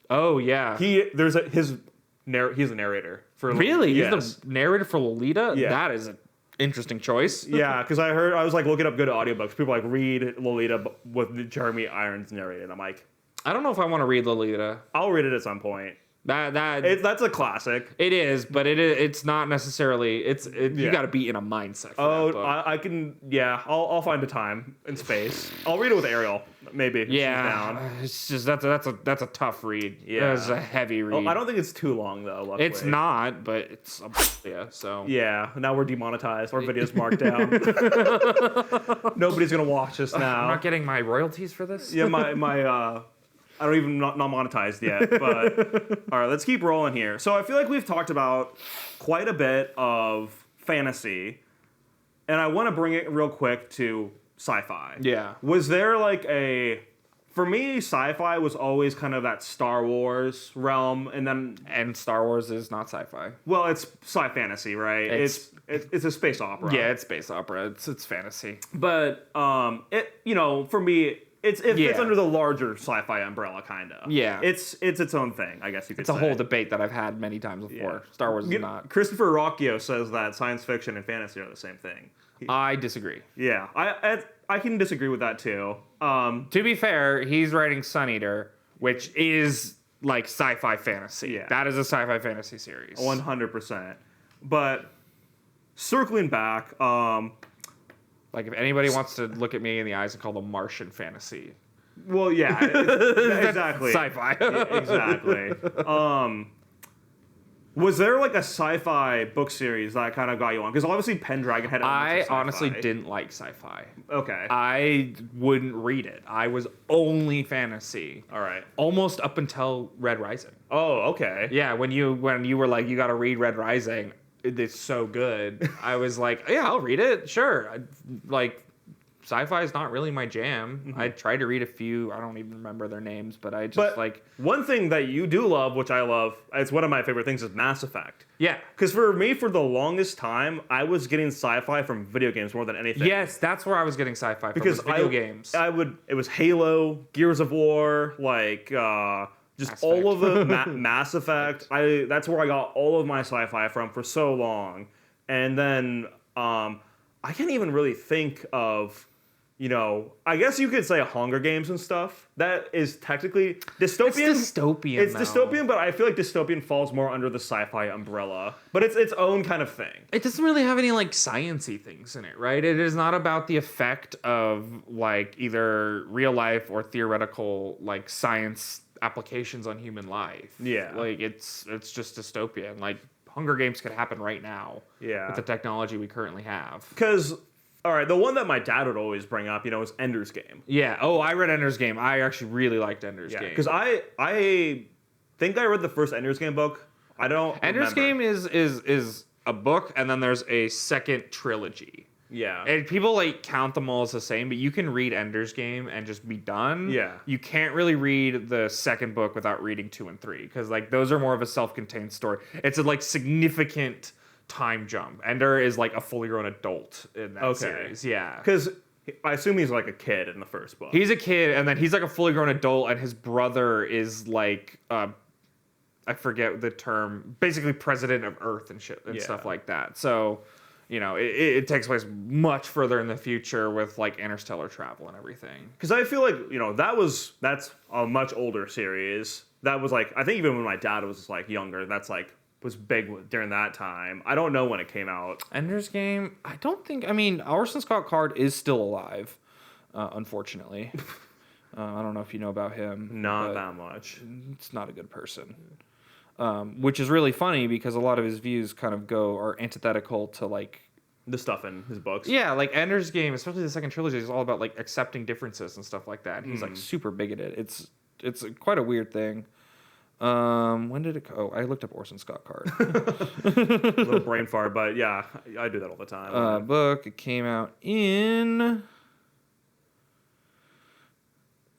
Oh yeah. He's a narrator for Really? Yes. He's the narrator for Lolita? Yeah. That is an interesting choice. Yeah, because I was like looking up good audiobooks. People like read Lolita with Jeremy Irons narrated. I'm like, I don't know if I want to read Lolita. I'll read it at some point. That's a classic. it is, but it's not necessarily. You got to be in a mindset. For that book. I can. Yeah, I'll find a time and space. I'll read it with Ariel, maybe. If she's down. It's just that's a tough read. Yeah, It's a heavy read. I don't think it's too long though. Luckily. It's not, but it's so. Yeah, now we're demonetized. Our video's marked down. Nobody's gonna watch us now. I'm not getting my royalties for this. Yeah, my I don't even not monetized yet. But all right, let's keep rolling here. So I feel like we've talked about quite a bit of fantasy, and I want to bring it real quick to sci-fi. Yeah. Was there like for me, sci-fi was always kind of that Star Wars realm, And Star Wars is not sci-fi. well, it's sci-fantasy, right? It's a space opera. Yeah, it's space opera. It's fantasy. But for me, it fits Yeah. under the larger sci-fi umbrella, kind of. Yeah. It's its own thing, I guess you could It's say. a whole debate that I've had many times before. Yeah. Star Wars is not. Christopher Rocchio says that science fiction and fantasy are the same thing. I disagree. Yeah, I can disagree with that too. To be fair, he's writing Sun Eater, which is like sci-fi fantasy. Yeah. That is a sci-fi fantasy series. 100%. But circling back, Like if anybody wants to look at me in the eyes and call them Martian fantasy. well, yeah, exactly. Sci-fi. Yeah, exactly. Was there like a sci-fi book series that kind of got you on? Because obviously Pendragon had. I elements of honestly sci-fi. didn't like sci-fi. Okay. I wouldn't read it. I was only fantasy. All right. Almost up until Red Rising. Oh, okay. Yeah, when you were like, you got to read Red Rising, it's so good. I was like, yeah, I'll read it. Sure. Sci-fi is not really my jam. Mm-hmm. I tried to read a few. I don't even remember their names, but I just But one thing that you do love, which I love, it's one of my favorite things, is Mass Effect. yeah. Because for me, for the longest time, I was getting sci-fi from video games more than anything. Yes, that's where I was getting sci-fi from. Because was video games. It was Halo, Gears of War, like just Mass all of the Effect. Mass Effect. That's where I got all of my sci-fi from for so long, and then I can't even really think of. I guess you could say Hunger Games and stuff. That is technically dystopian. It's dystopian. It's though. dystopian, but I feel like dystopian falls more under the sci-fi umbrella. But it's its own kind of thing. It doesn't really have any like science-y things in it, right? It is not about the effect of like either real life or theoretical like science applications on human life. Yeah. Like it's just dystopian. Like Hunger Games could happen right now. Yeah. With the technology we currently have. Because, all right, the one that my dad would always bring up, is Ender's Game. Yeah. Oh, I read Ender's Game. I actually really liked Ender's Game. Because I think I read the first Ender's Game book. I don't Ender's remember. Game is a book, and then there's a second trilogy. Yeah. And people like count them all as the same, but you can read Ender's Game and just be done. Yeah. You can't really read the second book without reading 2 and 3 because like those are more of a self-contained story. It's a like significant time jump. Ender is like a fully grown adult in that series. Yeah. Because I assume he's like a kid in the first book. He's a kid, and then he's like a fully grown adult, and his brother is like, I forget the term, basically president of Earth and shit and stuff like that. So, you know, it takes place much further in the future with like interstellar travel and everything. Because I feel like, you know, that's a much older series. That was like, I think even when my dad was like younger, that's like was big during that time. I don't know when it came out. Ender's Game, I mean, Orson Scott Card is still alive, unfortunately. I don't know if you know about him. Not that much. It's not a good person. Which is really funny because a lot of his views kind of are antithetical to like the stuff in his books. Yeah, like Ender's Game, especially the second trilogy, is all about like accepting differences and stuff like that. He's like super bigoted. It's quite a weird thing. When did it go? I looked up Orson Scott Card. Little brain fart, but yeah, I do that all the time. Book. It came out in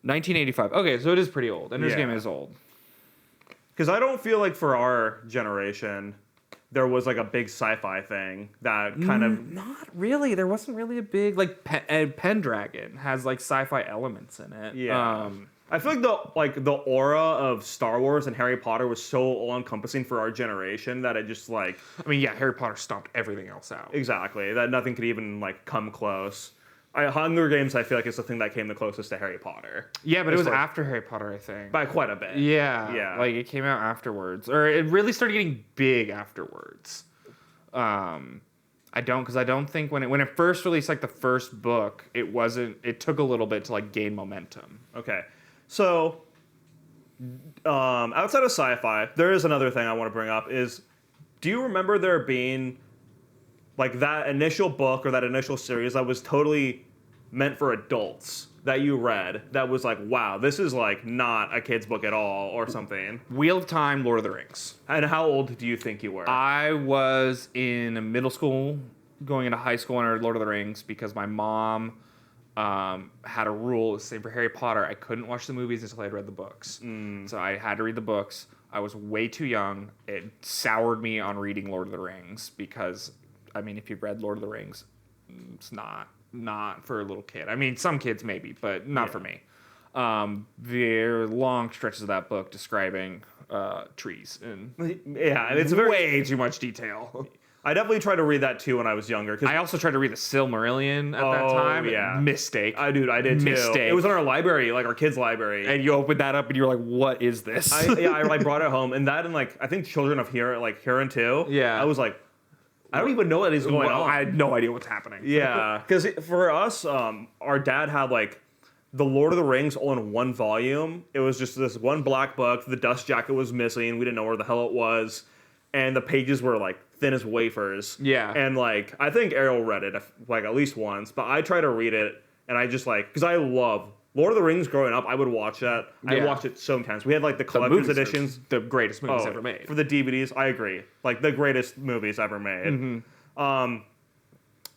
1985. Okay, so it is pretty old. Ender's Game is old. Because I don't feel like for our generation, there was like a big sci-fi thing that kind of... Not really. There wasn't really a big... Like, Pendragon has like sci-fi elements in it. Yeah. I feel like the aura of Star Wars and Harry Potter was so all-encompassing for our generation that it just like... I mean, yeah, Harry Potter stomped everything else out. Exactly. That nothing could even like come close. Hunger Games, I feel like, is the thing that came the closest to Harry Potter. Yeah, but it was after Harry Potter, I think. By quite a bit. Yeah. Yeah. Like, it came out afterwards. Or it really started getting big afterwards. I don't think when it first released, like, the first book, it took a little bit to, like, gain momentum. Okay. So, outside of sci-fi, there is another thing I want to bring up is, do you remember there being, like, that initial book or that initial series that was totally meant for adults that you read that was like, wow, this is like not a kid's book at all or something? Wheel of Time, Lord of the Rings. And how old do you think you were? I was in middle school, going into high school, and I read Lord of the Rings because my mom had a rule, same for Harry Potter. I couldn't watch the movies until I'd read the books. So I had to read the books. I was way too young. It soured me on reading Lord of the Rings because, I mean, if you've read Lord of the Rings, it's not for a little kid. I mean, some kids maybe, but not for me. There are long stretches of that book describing trees and it's way too much detail. I definitely tried to read that too when I was younger. I also tried to read the Silmarillion at that time. Yeah. Mistake. I did too. Mistake. It was in our library, like our kids' library. And you opened that up and you were like, what is this? I like brought it home. And that and like, I think Children of Huron too. Yeah. I was like, I don't even know what is going on. I had no idea what's happening. Yeah. Because for us, our dad had like the Lord of the Rings all in one volume. It was just this one black book. The dust jacket was missing. We didn't know where the hell it was. And the pages were like thin as wafers. Yeah. And like, I think Errol read it like at least once, but I tried to read it and I just like, because I love Lord of the Rings growing up, I would watch that. I watched it so many times. We had like the collector's editions. The greatest movies ever made. For the DVDs, I agree. Like the greatest movies ever made.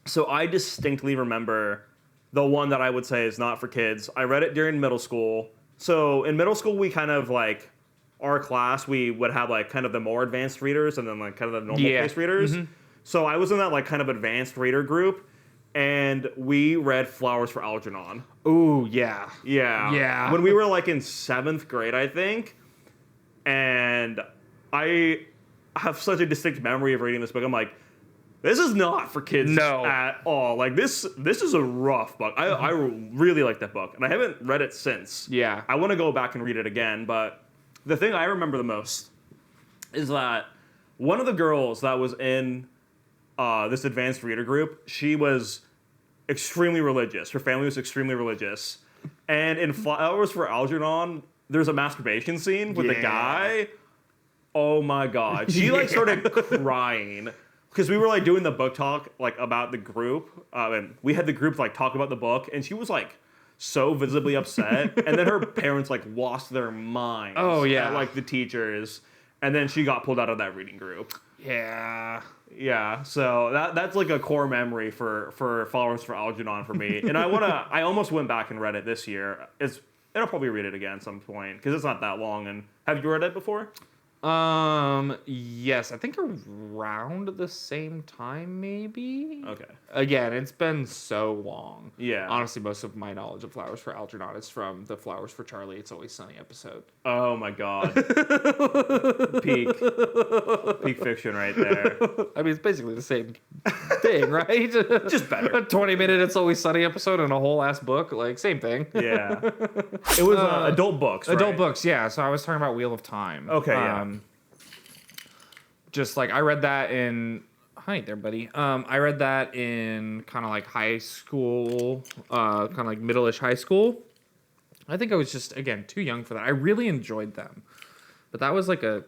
So I distinctly remember the one that I would say is not for kids. I read it during middle school. So in middle school, we kind of like, our class, we would have like kind of the more advanced readers and then like kind of the normal pace readers. So I was in that like kind of advanced reader group. And we read Flowers for Algernon. Ooh, yeah. Yeah. Yeah. When we were like in 7th grade, I think. And I have such a distinct memory of reading this book. I'm like, this is not for kids at all. Like this is a rough book. I really like that book. And I haven't read it since. Yeah. I want to go back and read it again. But the thing I remember the most is that one of the girls that was in this advanced reader group, she was extremely religious. Her family was extremely religious. And in Flowers for Algernon, there's a masturbation scene with a guy. Oh my God. She like started crying. Because we were like doing the book talk like about the group. And we had the group like talk about the book. And she was like so visibly upset. And then her parents like lost their minds. Oh yeah. At, like the teachers. And then she got pulled out of that reading group. Yeah. Yeah, so that's like a core memory for Flowers for Algernon for me. And I almost went back and read it this year. I'll probably read it again at some point because it's not that long. And have you read it before? Yes, I think around the same time, maybe. Okay. Again, it's been so long. Yeah. Honestly, most of my knowledge of Flowers for Algernon is from the Flowers for Charlie, It's Always Sunny episode. Oh my god. Peak fiction right there. I mean, it's basically the same thing, right? Just better. A 20-minute It's Always Sunny episode and a whole ass book, like same thing. Yeah. It was adult books, right? Adult books, yeah. So I was talking about Wheel of Time. Okay, yeah. Just like I read that in hi there, buddy. I read that in kind of like high school, kind of like middle-ish high school. I think I was just again too young for that. I really enjoyed them, but that was like a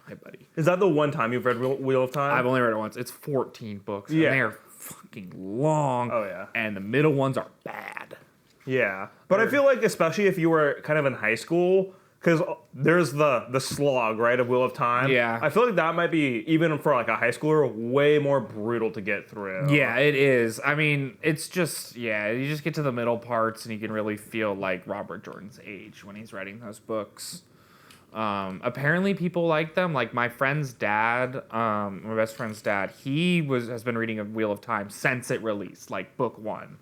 hi, buddy. Is that the one time you've read Wheel of Time? I've only read it once. It's 14 books. Yeah. And they are fucking long. Oh, yeah. And the middle ones are bad. Yeah. But I feel like, especially if you were kind of in high school, because there's the slog, right, of Wheel of Time. Yeah. I feel like that might be, even for like a high schooler, way more brutal to get through. Yeah, it is. I mean, it's just, yeah, you just get to the middle parts and you can really feel like Robert Jordan's age when he's writing those books. Apparently people like them. Like my friend's dad, my best friend's dad, has been reading A Wheel of Time since it released, like book 1.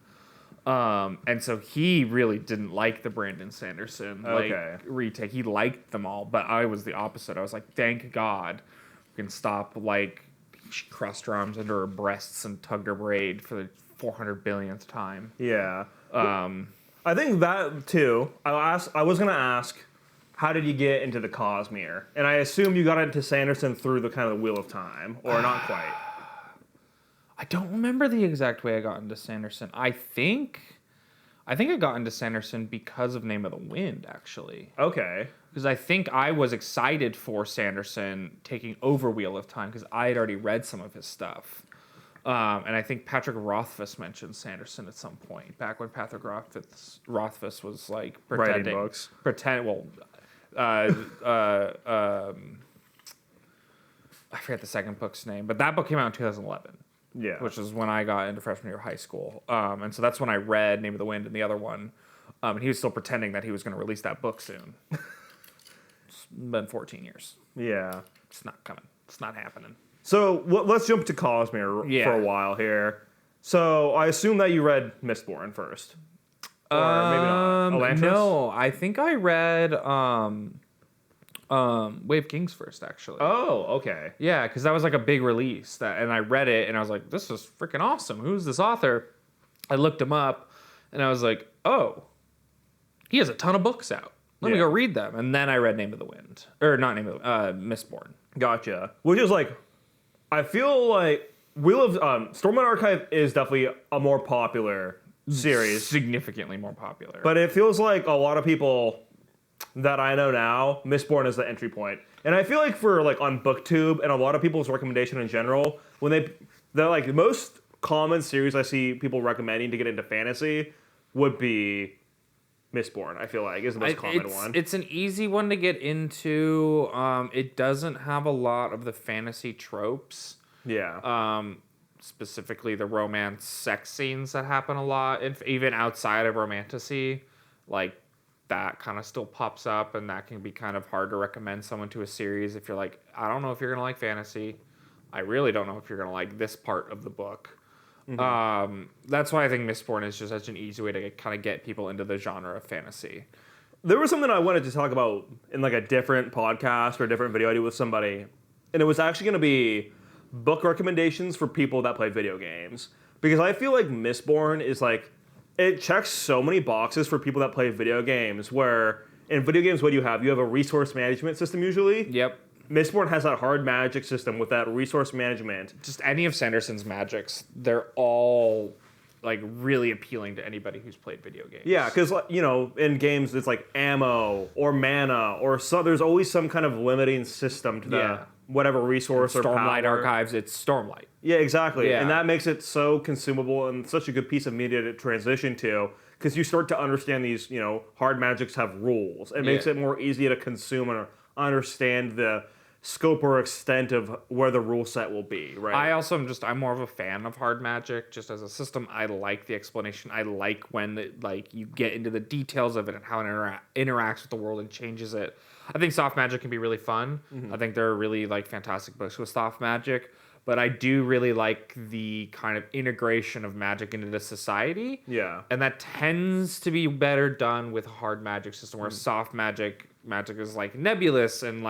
And so he really didn't like the Brandon Sanderson retake. He liked them all, but I was the opposite. I was like, thank God we can stop like she crossed her arms under her breasts and tugged her braid for the 400 billionth time. Yeah. I think that too. I was gonna ask, how did you get into the Cosmere? And I assume you got into Sanderson through the kind of the Wheel of Time, or not quite. I don't remember the exact way I got into Sanderson. I think I got into Sanderson because of Name of the Wind, actually. Okay. Because I think I was excited for Sanderson taking over Wheel of Time because I had already read some of his stuff. And I think Patrick Rothfuss mentioned Sanderson at some point, back when Patrick Rothfuss was like pretending. Writing books. I forget the second book's name, but that book came out in 2011. Yeah. Which is when I got into freshman year of high school. And so that's when I read Name of the Wind and the other one. And he was still pretending that he was going to release that book soon. It's been 14 years. Yeah. It's not coming. It's not happening. So let's jump to Cosmere for a while here. So I assume that you read Mistborn first. Or maybe not. Elantris? No, I think I read Way of Kings first, actually. Oh, okay. Yeah, because that was like a big release, and I read it, and I was like, this is freaking awesome. Who's this author? I looked him up, and I was like, oh, he has a ton of books out. Let me go read them. And then I read Name of the Wind. Or not Name of the Mistborn. Gotcha. Which is like, I feel like Wheel of Stormlight Archive is definitely a more popular series. Significantly more popular. But it feels like a lot of people that I know now, Mistborn is the entry point. And I feel like for like on BookTube and a lot of people's recommendation in general, when they're like the most common series I see people recommending to get into fantasy would be Mistborn, I feel like, is the most common one. It's an easy one to get into. It doesn't have a lot of the fantasy tropes. Yeah. Specifically the romance sex scenes that happen a lot, even outside of romantasy, like that kind of still pops up, and that can be kind of hard to recommend someone to a series if you're like, I don't know if you're gonna like fantasy. I really don't know if you're gonna like this part of the book. Mm-hmm. That's why I think Mistborn is just such an easy way to kind of get people into the genre of fantasy. There was something I wanted to talk about in like a different podcast or a different video I do with somebody, and it was actually going to be book recommendations for people that play video games, because I feel like Mistborn is like, it checks so many boxes for people that play video games, where in video games, what do you have? You have a resource management system usually. Yep. Mistborn has that hard magic system with that resource management. Just any of Sanderson's magics, they're all like really appealing to anybody who's played video games. Yeah, because you know, in games it's like ammo or mana or so. There's always some kind of limiting system to the whatever resource or power. Stormlight Archives, it's Stormlight. Yeah, exactly. Yeah. And that makes it so consumable and such a good piece of media to transition to, because you start to understand these, you know, hard magics have rules. It makes it more easy to consume and understand the scope or extent of where the rule set will be, right? I also am I'm more of a fan of hard magic just as a system. I like the explanation. I like when you get into the details of it and how it interacts with the world and changes it. I think soft magic can be really fun. I think there are really fantastic books with soft magic, but I do really like the kind of integration of magic into the society. Yeah. And that tends to be better done with a hard magic system, where soft magic is nebulous and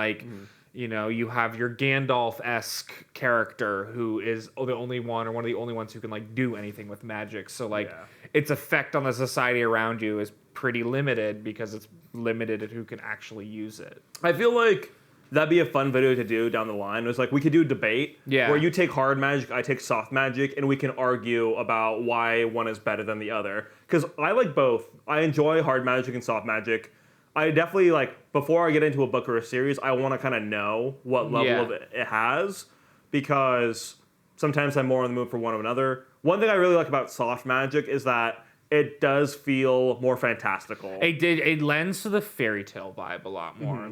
you have your Gandalf-esque character who is the only one or one of the only ones who can do anything with magic. So its effect on the society around you is pretty limited because it's limited at who can actually use it. I feel like that'd be a fun video to do down the line. It was we could do a debate where you take hard magic, I take soft magic, and we can argue about why one is better than the other. Because I like both. I enjoy hard magic and soft magic. I definitely, before I get into a book or a series, I want to kind of know what level of it has, because sometimes I'm more in the mood for one or another. One thing I really like about soft magic is that it does feel more fantastical. It lends to the fairy tale vibe a lot more.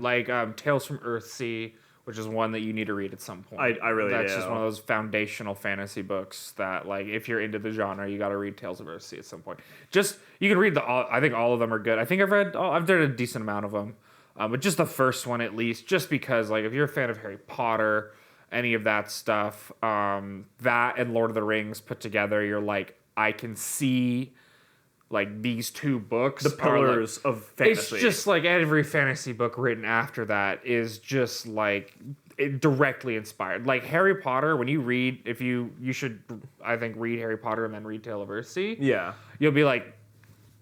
Tales from Earthsea, which is one that you need to read at some point. I really do. That's just one of those foundational fantasy books that, if you're into the genre, you got to read Tales of Earthsea at some point. You can read I think all of them are good. I think I've read a decent amount of them. But just the first one at least, just because, if you're a fan of Harry Potter, any of that stuff, that and Lord of the Rings put together, you're I can see these two books, the pillars of fantasy. It's just every fantasy book written after that is just directly inspired. Harry Potter, when you read, you should, I think, read Harry Potter and then read Tale of Earthsea. Yeah. You'll be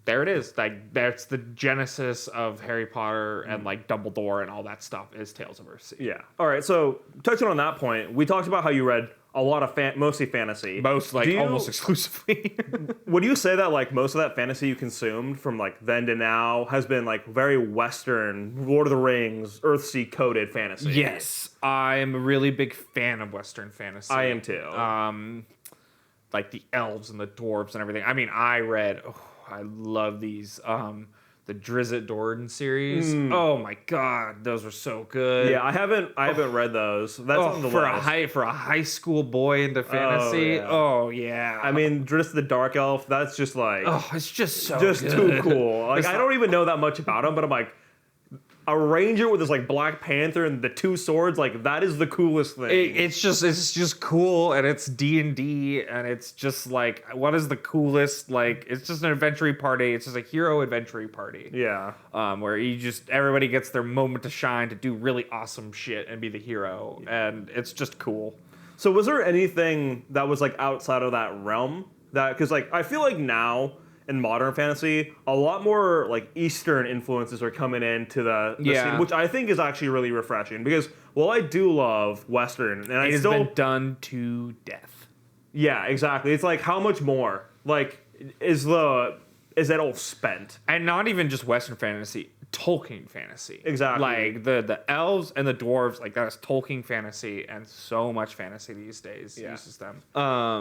there it is. That's the genesis of Harry Potter and Dumbledore and all that stuff is Tales of Earthsea. Yeah. All right. So touching on that point, we talked about how you read a lot of mostly fantasy. Almost exclusively. Would you say that most of that fantasy you consumed from then to now has been very Western, Lord of the Rings, Earthsea coded fantasy? Yes, I'm a really big fan of Western fantasy. I am too. The elves and the dwarves and everything. I mean, I love these. The Drizzt Do'Urden series. Oh my god, those were so good. Yeah, I haven't read those. That's on the list. For a high school boy into fantasy. Oh yeah. I mean, Drizzt the Dark Elf. That's just it's just so just good. Too cool. I don't even know that much about him, but I'm a ranger with this Black Panther and the two swords, that is the coolest thing. It's just cool, and it's D&D, and it's just what is the coolest? It's just an adventure party. It's just a hero adventure party. Yeah. Where everybody gets their moment to shine to do really awesome shit and be the hero, and it's just cool. So was there anything that was outside of that realm? Because I feel now in modern fantasy, a lot more Eastern influences are coming into the scene, which I think is actually really refreshing. Because while I do love Western, and it has been done to death. Yeah, exactly. It's how much more is that all spent? And not even just Western fantasy, Tolkien fantasy. Exactly. The elves and the dwarves, that is Tolkien fantasy, and so much fantasy these days uses them.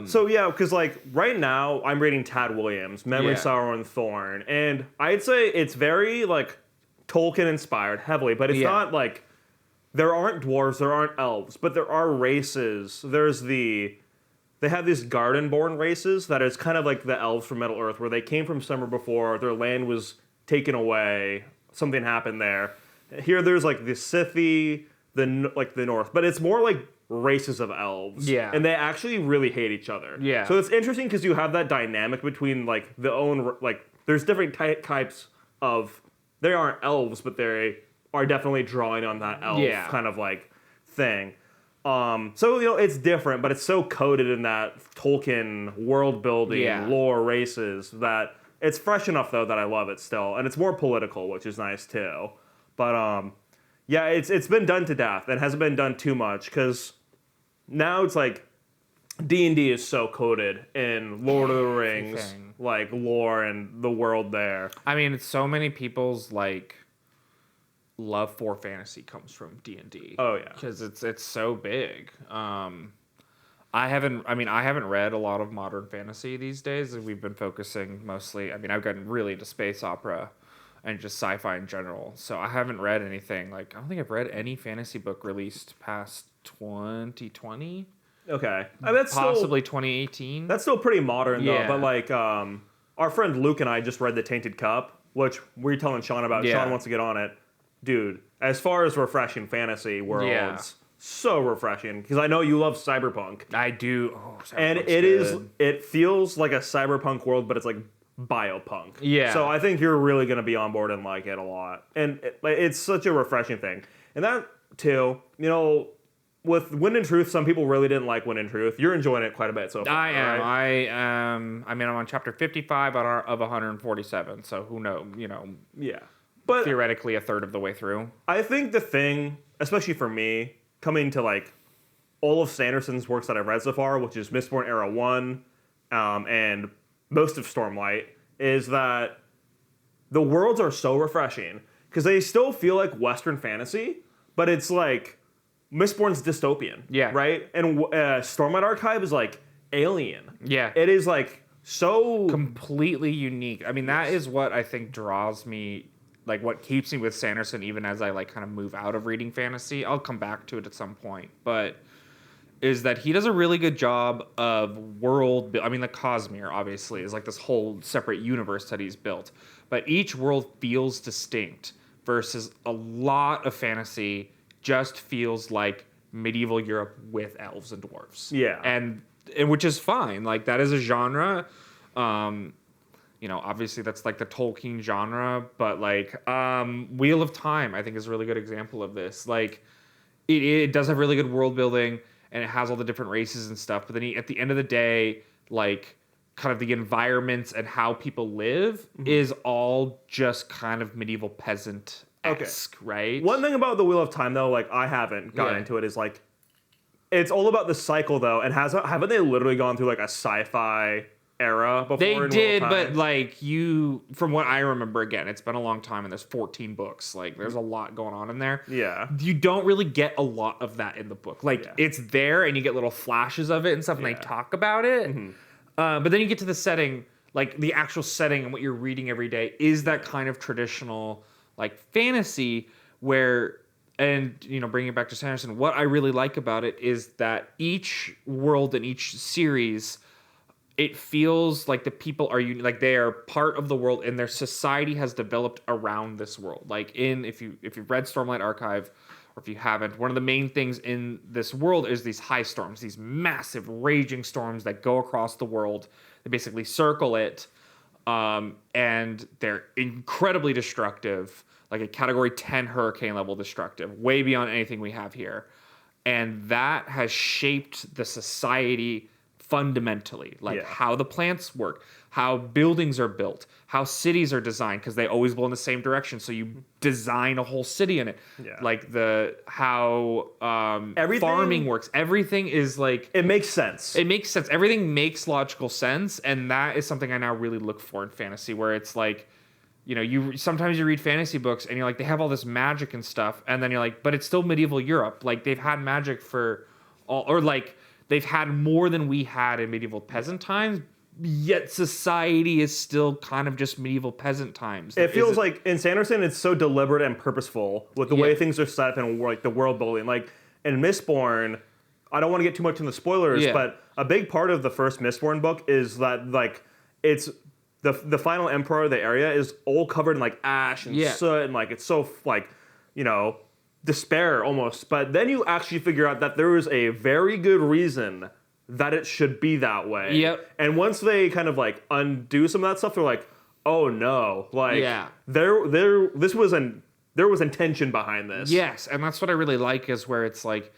So yeah, because right now I'm reading Tad Williams, Memory, Sorrow, and Thorn, and I'd say it's very Tolkien inspired heavily, but it's not there aren't dwarves, there aren't elves, but there are races. They have these garden-born races that is kind of the elves from Middle Earth, where they came from somewhere before, their land was taken away, something happened there. Here there's the Scifi, the North, but it's more races of elves. Yeah. And they actually really hate each other. Yeah. So it's interesting because you have that dynamic between there's different types of, they aren't elves, but they are definitely drawing on that elf kind of thing. So it's different, but it's so coded in that Tolkien world building, lore, races, that it's fresh enough though that I love it still, and it's more political, which is nice too. But it's been done to death. It hasn't been done too much because now it's D&D is so coded in Lord of the Rings, lore and the world there. I mean, it's so many people's love for fantasy comes from D&D. Oh yeah, because it's so big. I haven't read a lot of modern fantasy these days. We've been focusing mostly. I've gotten really into space opera and just sci-fi in general. So I haven't read anything. Like, I don't think I've read any fantasy book released past 2020. Okay. That's Possibly still, 2018. that's still pretty modern, though. Yeah. But, like, our friend Luke and I just read The Tainted Cup, which we were telling Sean about. Yeah. Sean wants to get on it. Dude, as far as refreshing fantasy worlds, Yeah. so refreshing. Because I know you love cyberpunk. I do. Oh, And it feels like a cyberpunk world, but it's like biopunk. Yeah. So I think you're really going to be on board and like it a lot. And it's such a refreshing thing. And that, too, you know, with Wind and Truth, some people really didn't like Wind and Truth. You're enjoying it quite a bit so far. I am. Right? I mean, I'm on chapter 55 of 147. So who knows? You know, Yeah. But theoretically a third of the way through. I think the thing, especially for me, coming to like all of Sanderson's works that I've read so far, which is Mistborn Era 1 and most of Stormlight, is that the worlds are so refreshing because they still feel like Western fantasy, but it's like Mistborn's dystopian. Yeah. Right? And Stormlight Archive is like alien. Yeah. It is like so Completely unique. I mean, that is what I think draws me, like what keeps me with Sanderson, even as I like kind of move out of reading fantasy. I'll come back to it at some point, but is that he does a really good job of I mean, the Cosmere obviously is like this whole separate universe that he's built, but each world feels distinct versus a lot of fantasy just feels like medieval Europe with elves and dwarves. Yeah. And which is fine. Like, that is a genre. You know, obviously that's like the Tolkien genre, but like Wheel of Time, I think, is a really good example of this. Like, it does have really good world building, and it has all the different races and stuff. But then at the end of the day, like, kind of the environments and how people live is all just kind of medieval peasant-esque, right? One thing about the Wheel of Time, though, like I haven't gotten into it, is like it's all about the cycle, though. And haven't they literally gone through like a sci-fi era before? They in did, Wheel of but Time? like from what I remember, again, it's been a long time, and there's 14 books. Like, there's a lot going on in there. Yeah. You don't really get a lot of that in the book. Like, it's there, and you get little flashes of it and stuff, and they talk about it. But then you get to the setting, like the actual setting and what you're reading every day is that kind of traditional like fantasy where, and you know, bringing it back to Sanderson, what I really like about it is that each world and each series, it feels like the people are like they are part of the world, and their society has developed around this world. Like, if you've read Stormlight Archive, or if you haven't, one of the main things in this world is these high storms, these massive raging storms that go across the world. They basically circle it, and they're incredibly destructive, like a category 10 hurricane level destructive, way beyond anything we have here. And that has shaped the society fundamentally, like how the plants work, how buildings are built, how cities are designed, because they always blow in the same direction. So you design a whole city in it. Like how farming works. Everything is like, it makes sense. It makes sense. Everything makes logical sense, and that is something I now really look for in fantasy, where it's like, you know, sometimes you read fantasy books and you're like, they have all this magic and stuff, and then you're like, but it's still medieval Europe. Like, they've had magic for all, or like they've had more than we had in medieval peasant times, yet society is still kind of just medieval peasant times. It feels like in Sanderson, it's so deliberate and purposeful with the way things are set up and like the world building. Like in Mistborn, I don't want to get too much in the spoilers, but a big part of the first Mistborn book is that like it's the final emperor of the area is all covered in like ash and soot, and like it's so like, you know, despair almost. But then you actually figure out that there is a very good reason that it should be that way. Yep. And once they kind of like undo some of that stuff, they're like, oh no, like there was intention behind this. Yes, and that's what I really like, is where it's like,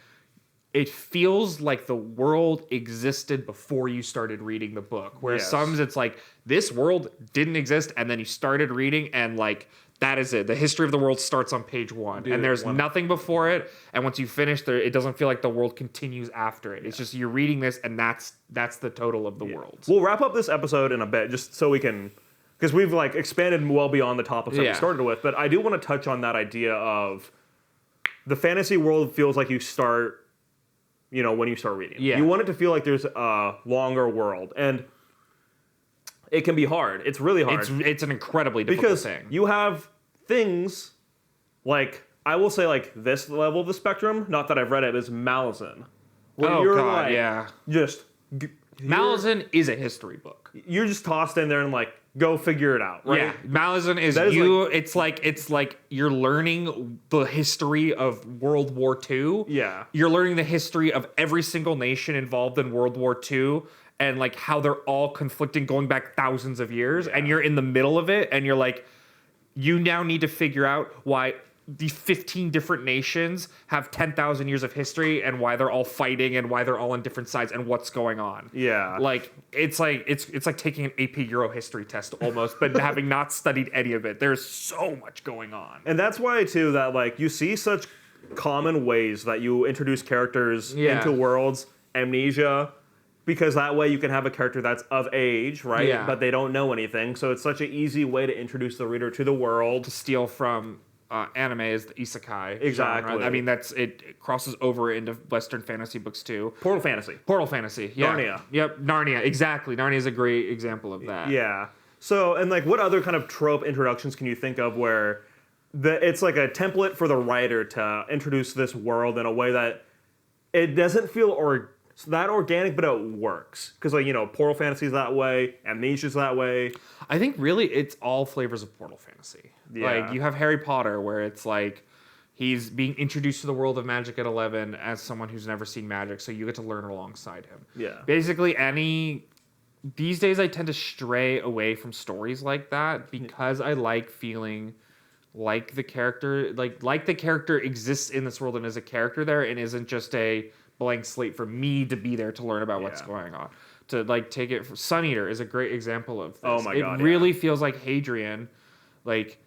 it feels like the world existed before you started reading the book. Whereas some, it's like, this world didn't exist, and then you started reading, and like, that is it. The history of the world starts on page 1, and there's nothing before it. And once you finish, it doesn't feel like the world continues after it. It's just you're reading this, and that's the total of the world. We'll wrap up this episode in a bit, just so we can, because we've like expanded well beyond the topics that we started with. But I do want to touch on that idea of the fantasy world feels like you start, you know, when you start reading. You want it to feel like there's a longer world, and it can be hard. It's really hard. It's an incredibly difficult thing. You have things like, I will say, like, this level of the spectrum, not that I've read it, is Malazan. Where Oh, you're God, like, yeah. just... Malazan is a history book. You're just tossed in there and, like, go figure it out, right? Yeah, Malazan is That is you. like- it's like you're learning the history of World War II. Yeah. You're learning the history of every single nation involved in World War II and like how they're all conflicting going back thousands of years. And you're in the middle of it and you're like, you now need to figure out why these 15 different nations have 10,000 years of history and why they're all fighting and why they're all on different sides and what's going on. Yeah. Like it's like taking an AP Euro history test almost, but having not studied any of it. There's so much going on. And that's why, too, that, like, you see such common ways that you introduce characters into worlds, amnesia, because that way you can have a character that's of age, right? Yeah. But they don't know anything. So it's such an easy way to introduce the reader to the world. To steal from anime is the isekai Exactly. genre. I mean, it crosses over into Western fantasy books too. Portal fantasy. Portal fantasy, yeah. Narnia. Yep, Narnia, exactly. Narnia is a great example of that. Yeah. So, and, like, what other kind of trope introductions can you think of where it's like a template for the writer to introduce this world in a way that it doesn't feel that organic, but it works? Because, like, you know, Portal fantasy is that way, Amnesia's that way. I think really it's all flavors of Portal fantasy. Yeah. Like you have Harry Potter where it's like he's being introduced to the world of magic at 11 as someone who's never seen magic, so you get to learn alongside him. Yeah. Basically these days I tend to stray away from stories like that because I like feeling like the character exists in this world and is a character there and isn't just a blank slate for me to be there to learn about what's going on. To like take it for Sun Eater is a great example of this. Oh my God, it really feels like Hadrian like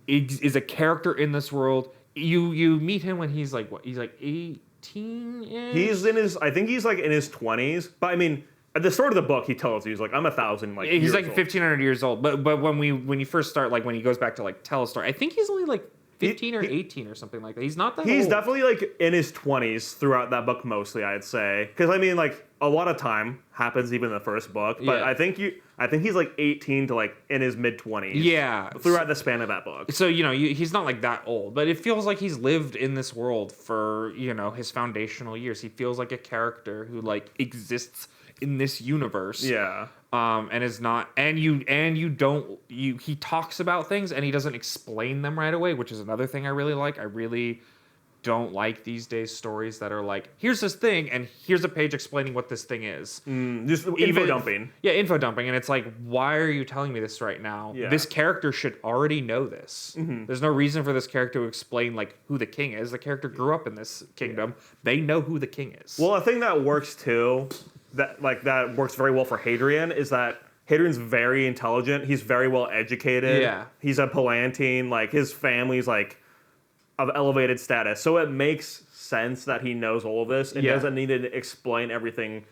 is a character in this world. You meet him when he's like 18-ish? I think he's like in his 20s, but I mean, at the start of the book, he tells you he's like, I'm 1,000 like he's years like old. 1,500 years old. But when you first start, like when he goes back to like tell a story, I think he's only like 15 or 18 or something like that. He's not that He's old. definitely like in his 20s throughout that book mostly, I'd say. Because I mean, like, a lot of time happens even in the first book, but Yeah. I think he's like 18 to like in his mid 20s. Yeah. Throughout the span of that book. So, he's not like that old, but it feels like he's lived in this world for, his foundational years. He feels like a character who like exists in this universe. Yeah. And is not, he talks about things and he doesn't explain them right away, which is another thing I really like. I really don't like these days stories that are like, here's this thing and here's a page explaining what this thing is. Just info dumping. Yeah, info dumping. And it's like, why are you telling me this right now? Yeah. This character should already know this. There's no reason for this character to explain like who the king is. The character grew up in this kingdom. They know who the king is. Well, a thing that works too, that works very well for Hadrian, is that Hadrian's very intelligent. He's very well educated. Yeah. He's a Palantine. Like, his family's like of elevated status. So it makes sense that he knows all of this and doesn't need to explain everything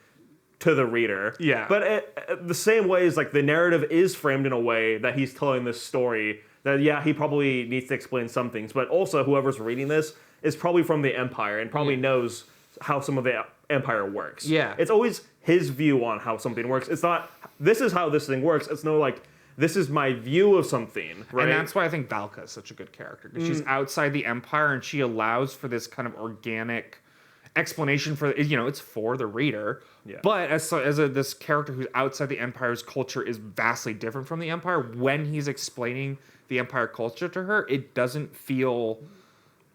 to the reader. Yeah. But the same way is like the narrative is framed in a way that he's telling this story that, he probably needs to explain some things. But also whoever's reading this is probably from the Empire and probably knows how some of the Empire works. Yeah. It's always his view on how something works. It's not, this is how this thing works. It's no like, this is my view of something, right? And that's why I think Valka is such a good character, because she's outside the Empire and she allows for this kind of organic explanation for, it's for the reader. Yeah. But this character who's outside the Empire's culture is vastly different from the Empire. When he's explaining the Empire culture to her, it doesn't feel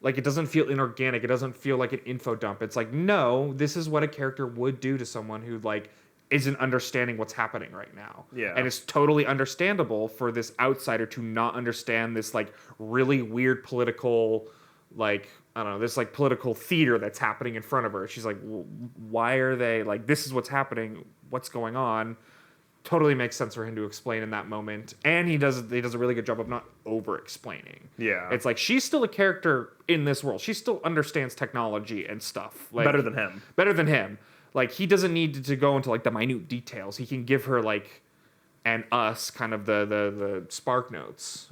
inorganic. It doesn't feel like an info dump. It's like, no, this is what a character would do to someone who like isn't understanding what's happening right now. Yeah. And it's totally understandable for this outsider to not understand this like really weird political, like, I don't know, this like political theater that's happening in front of her. She's like, why are they like, this is what's happening. What's going on? Totally makes sense for him to explain in that moment. And he does a really good job of not over explaining. Yeah. It's like, she's still a character in this world. She still understands technology and stuff. Like, Better than him. Better than him. Like, he doesn't need to go into like the minute details. He can give her like and us kind of the spark notes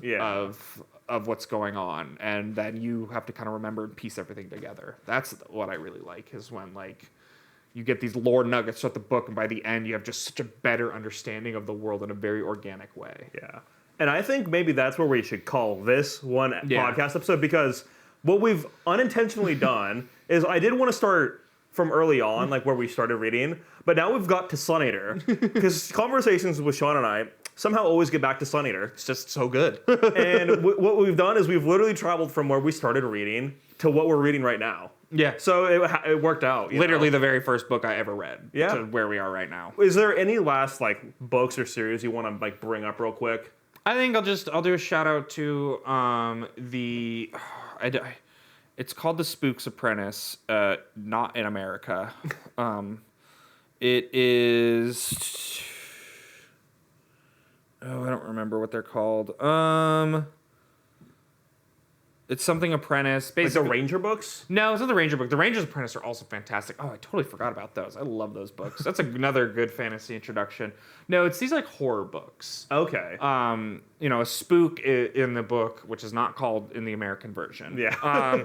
of what's going on, and then you have to kind of remember and piece everything together. That's what I really like, is when like you get these lore nuggets throughout the book, and by the end you have just such a better understanding of the world in a very organic way. Yeah. And I think maybe that's where we should call this one podcast episode, because what we've unintentionally done is I did want to start from early on, like where we started reading, but now we've got to Sun Eater, because conversations with Sean and I somehow always get back to Sun Eater. It's just so good. And what we've done is we've literally traveled from where we started reading to what we're reading right now. Yeah. So it worked out. Literally the very first book I ever read. Yeah. To where we are right now. Is there any last like books or series you want to like bring up real quick? I think I'll do a shout out to it's called The Spook's Apprentice, not in America. It is. Oh, I don't remember what they're called. It's something Apprentice. Basically, Like the Ranger books? No, it's not the Ranger book. The Ranger's Apprentice are also fantastic. Oh, I totally forgot about those. I love those books. That's another good fantasy introduction. No, it's these like horror books. Okay. A spook in the book, which is not called in the American version. Yeah.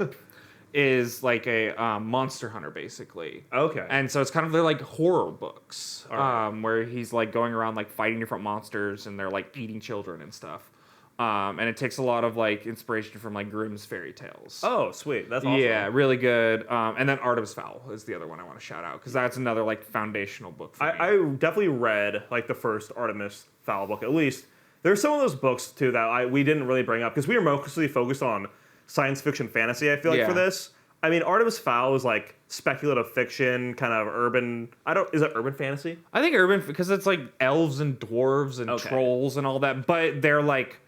Is like a monster hunter, basically. Okay. And so it's kind of they're like horror books, Right. where he's like going around like fighting different monsters and they're like eating children and stuff. And it takes a lot of like inspiration from like Grimm's fairy tales. Oh, sweet. That's awesome. Yeah, really good. And then Artemis Fowl is the other one I want to shout out, because that's another like foundational book for me. I definitely read like the first Artemis Fowl book, at least. There's some of those books too that we didn't really bring up because we were mostly focused on science fiction fantasy, I feel like, for this. I mean, Artemis Fowl is like speculative fiction, kind of urban. Is it urban fantasy? I think urban, because it's like elves and dwarves and trolls and all that, but they're like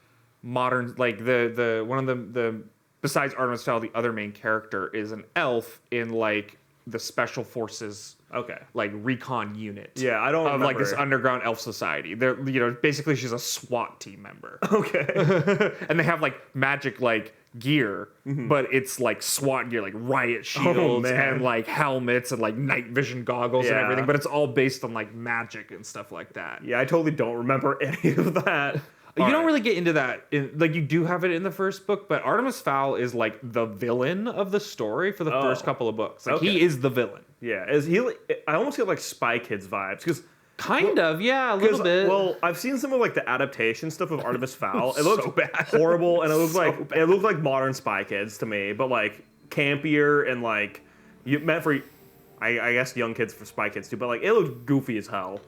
modern, like the one of the besides Artemis Fowl, the other main character is an elf in like the special forces, like recon unit. Yeah, I don't remember. Like this underground elf society. They're basically she's a SWAT team member. Okay. And they have like magic like gear, but it's like SWAT gear, like riot shields and like helmets and like night vision goggles and everything, but it's all based on like magic and stuff like that. Yeah, I totally don't remember any of that. You don't really get into that. Like, you do have it in the first book, but Artemis Fowl is, like, the villain of the story for the first couple of books. Like, he is the villain. Yeah. I almost get, like, Spy Kids vibes, because... Kind of, yeah, a little bit. Well, I've seen some of, like, the adaptation stuff of Artemis Fowl. It looks so bad. horrible, and it looked like modern Spy Kids to me, but, like, campier and, like, meant for, I guess, young kids for Spy Kids, too, but, like, it looked goofy as hell.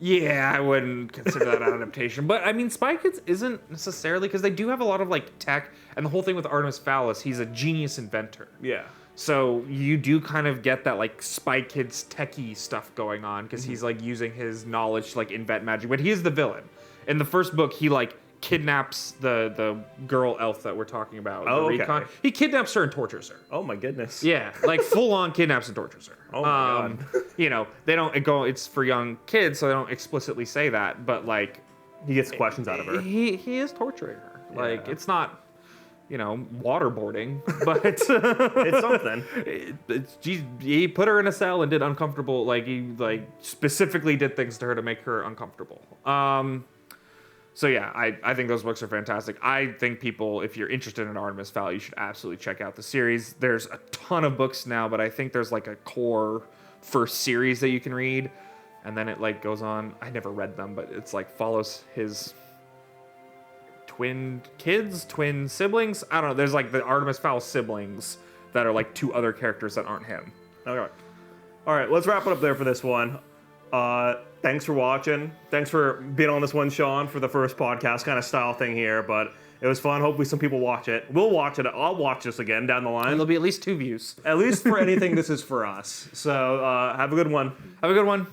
Yeah, I wouldn't consider that an adaptation. But, I mean, Spy Kids isn't necessarily, because they do have a lot of, like, tech, and the whole thing with Artemis Fowl is he's a genius inventor. Yeah. So you do kind of get that, like, Spy Kids techie stuff going on, because he's, like, using his knowledge to, like, invent magic. But he is the villain. In the first book, he, like, kidnaps the girl elf that we're talking about. Oh, the recon. He kidnaps her and tortures her. Oh, my goodness. Yeah, like, full-on kidnaps and tortures her. Oh, my God. They don't go, it's for young kids, so they don't explicitly say that, but, like... He gets questions out of her. He is torturing her. Yeah. Like, it's not... waterboarding, but it's something. He put her in a cell and did uncomfortable, like, he, like, specifically did things to her to make her uncomfortable. So yeah, I think those books are fantastic. I think people, if you're interested in Artemis Fowl, you should absolutely check out the series. There's a ton of books now, but I think there's, like, a core first series that you can read, and then it, like, goes on. I never read them, but it's, like, follows his... twin siblings. I don't know. There's like the Artemis Fowl siblings that are like two other characters that aren't him. Okay. All right, let's wrap it up there for this one. Thanks for watching. Thanks for being on this one, Sean, for the first podcast kind of style thing here. But it was fun. Hopefully some people watch it. We'll watch it. I'll watch this again down the line. And there'll be at least 2 views. At least for anything this is for us. So have a good one. Have a good one.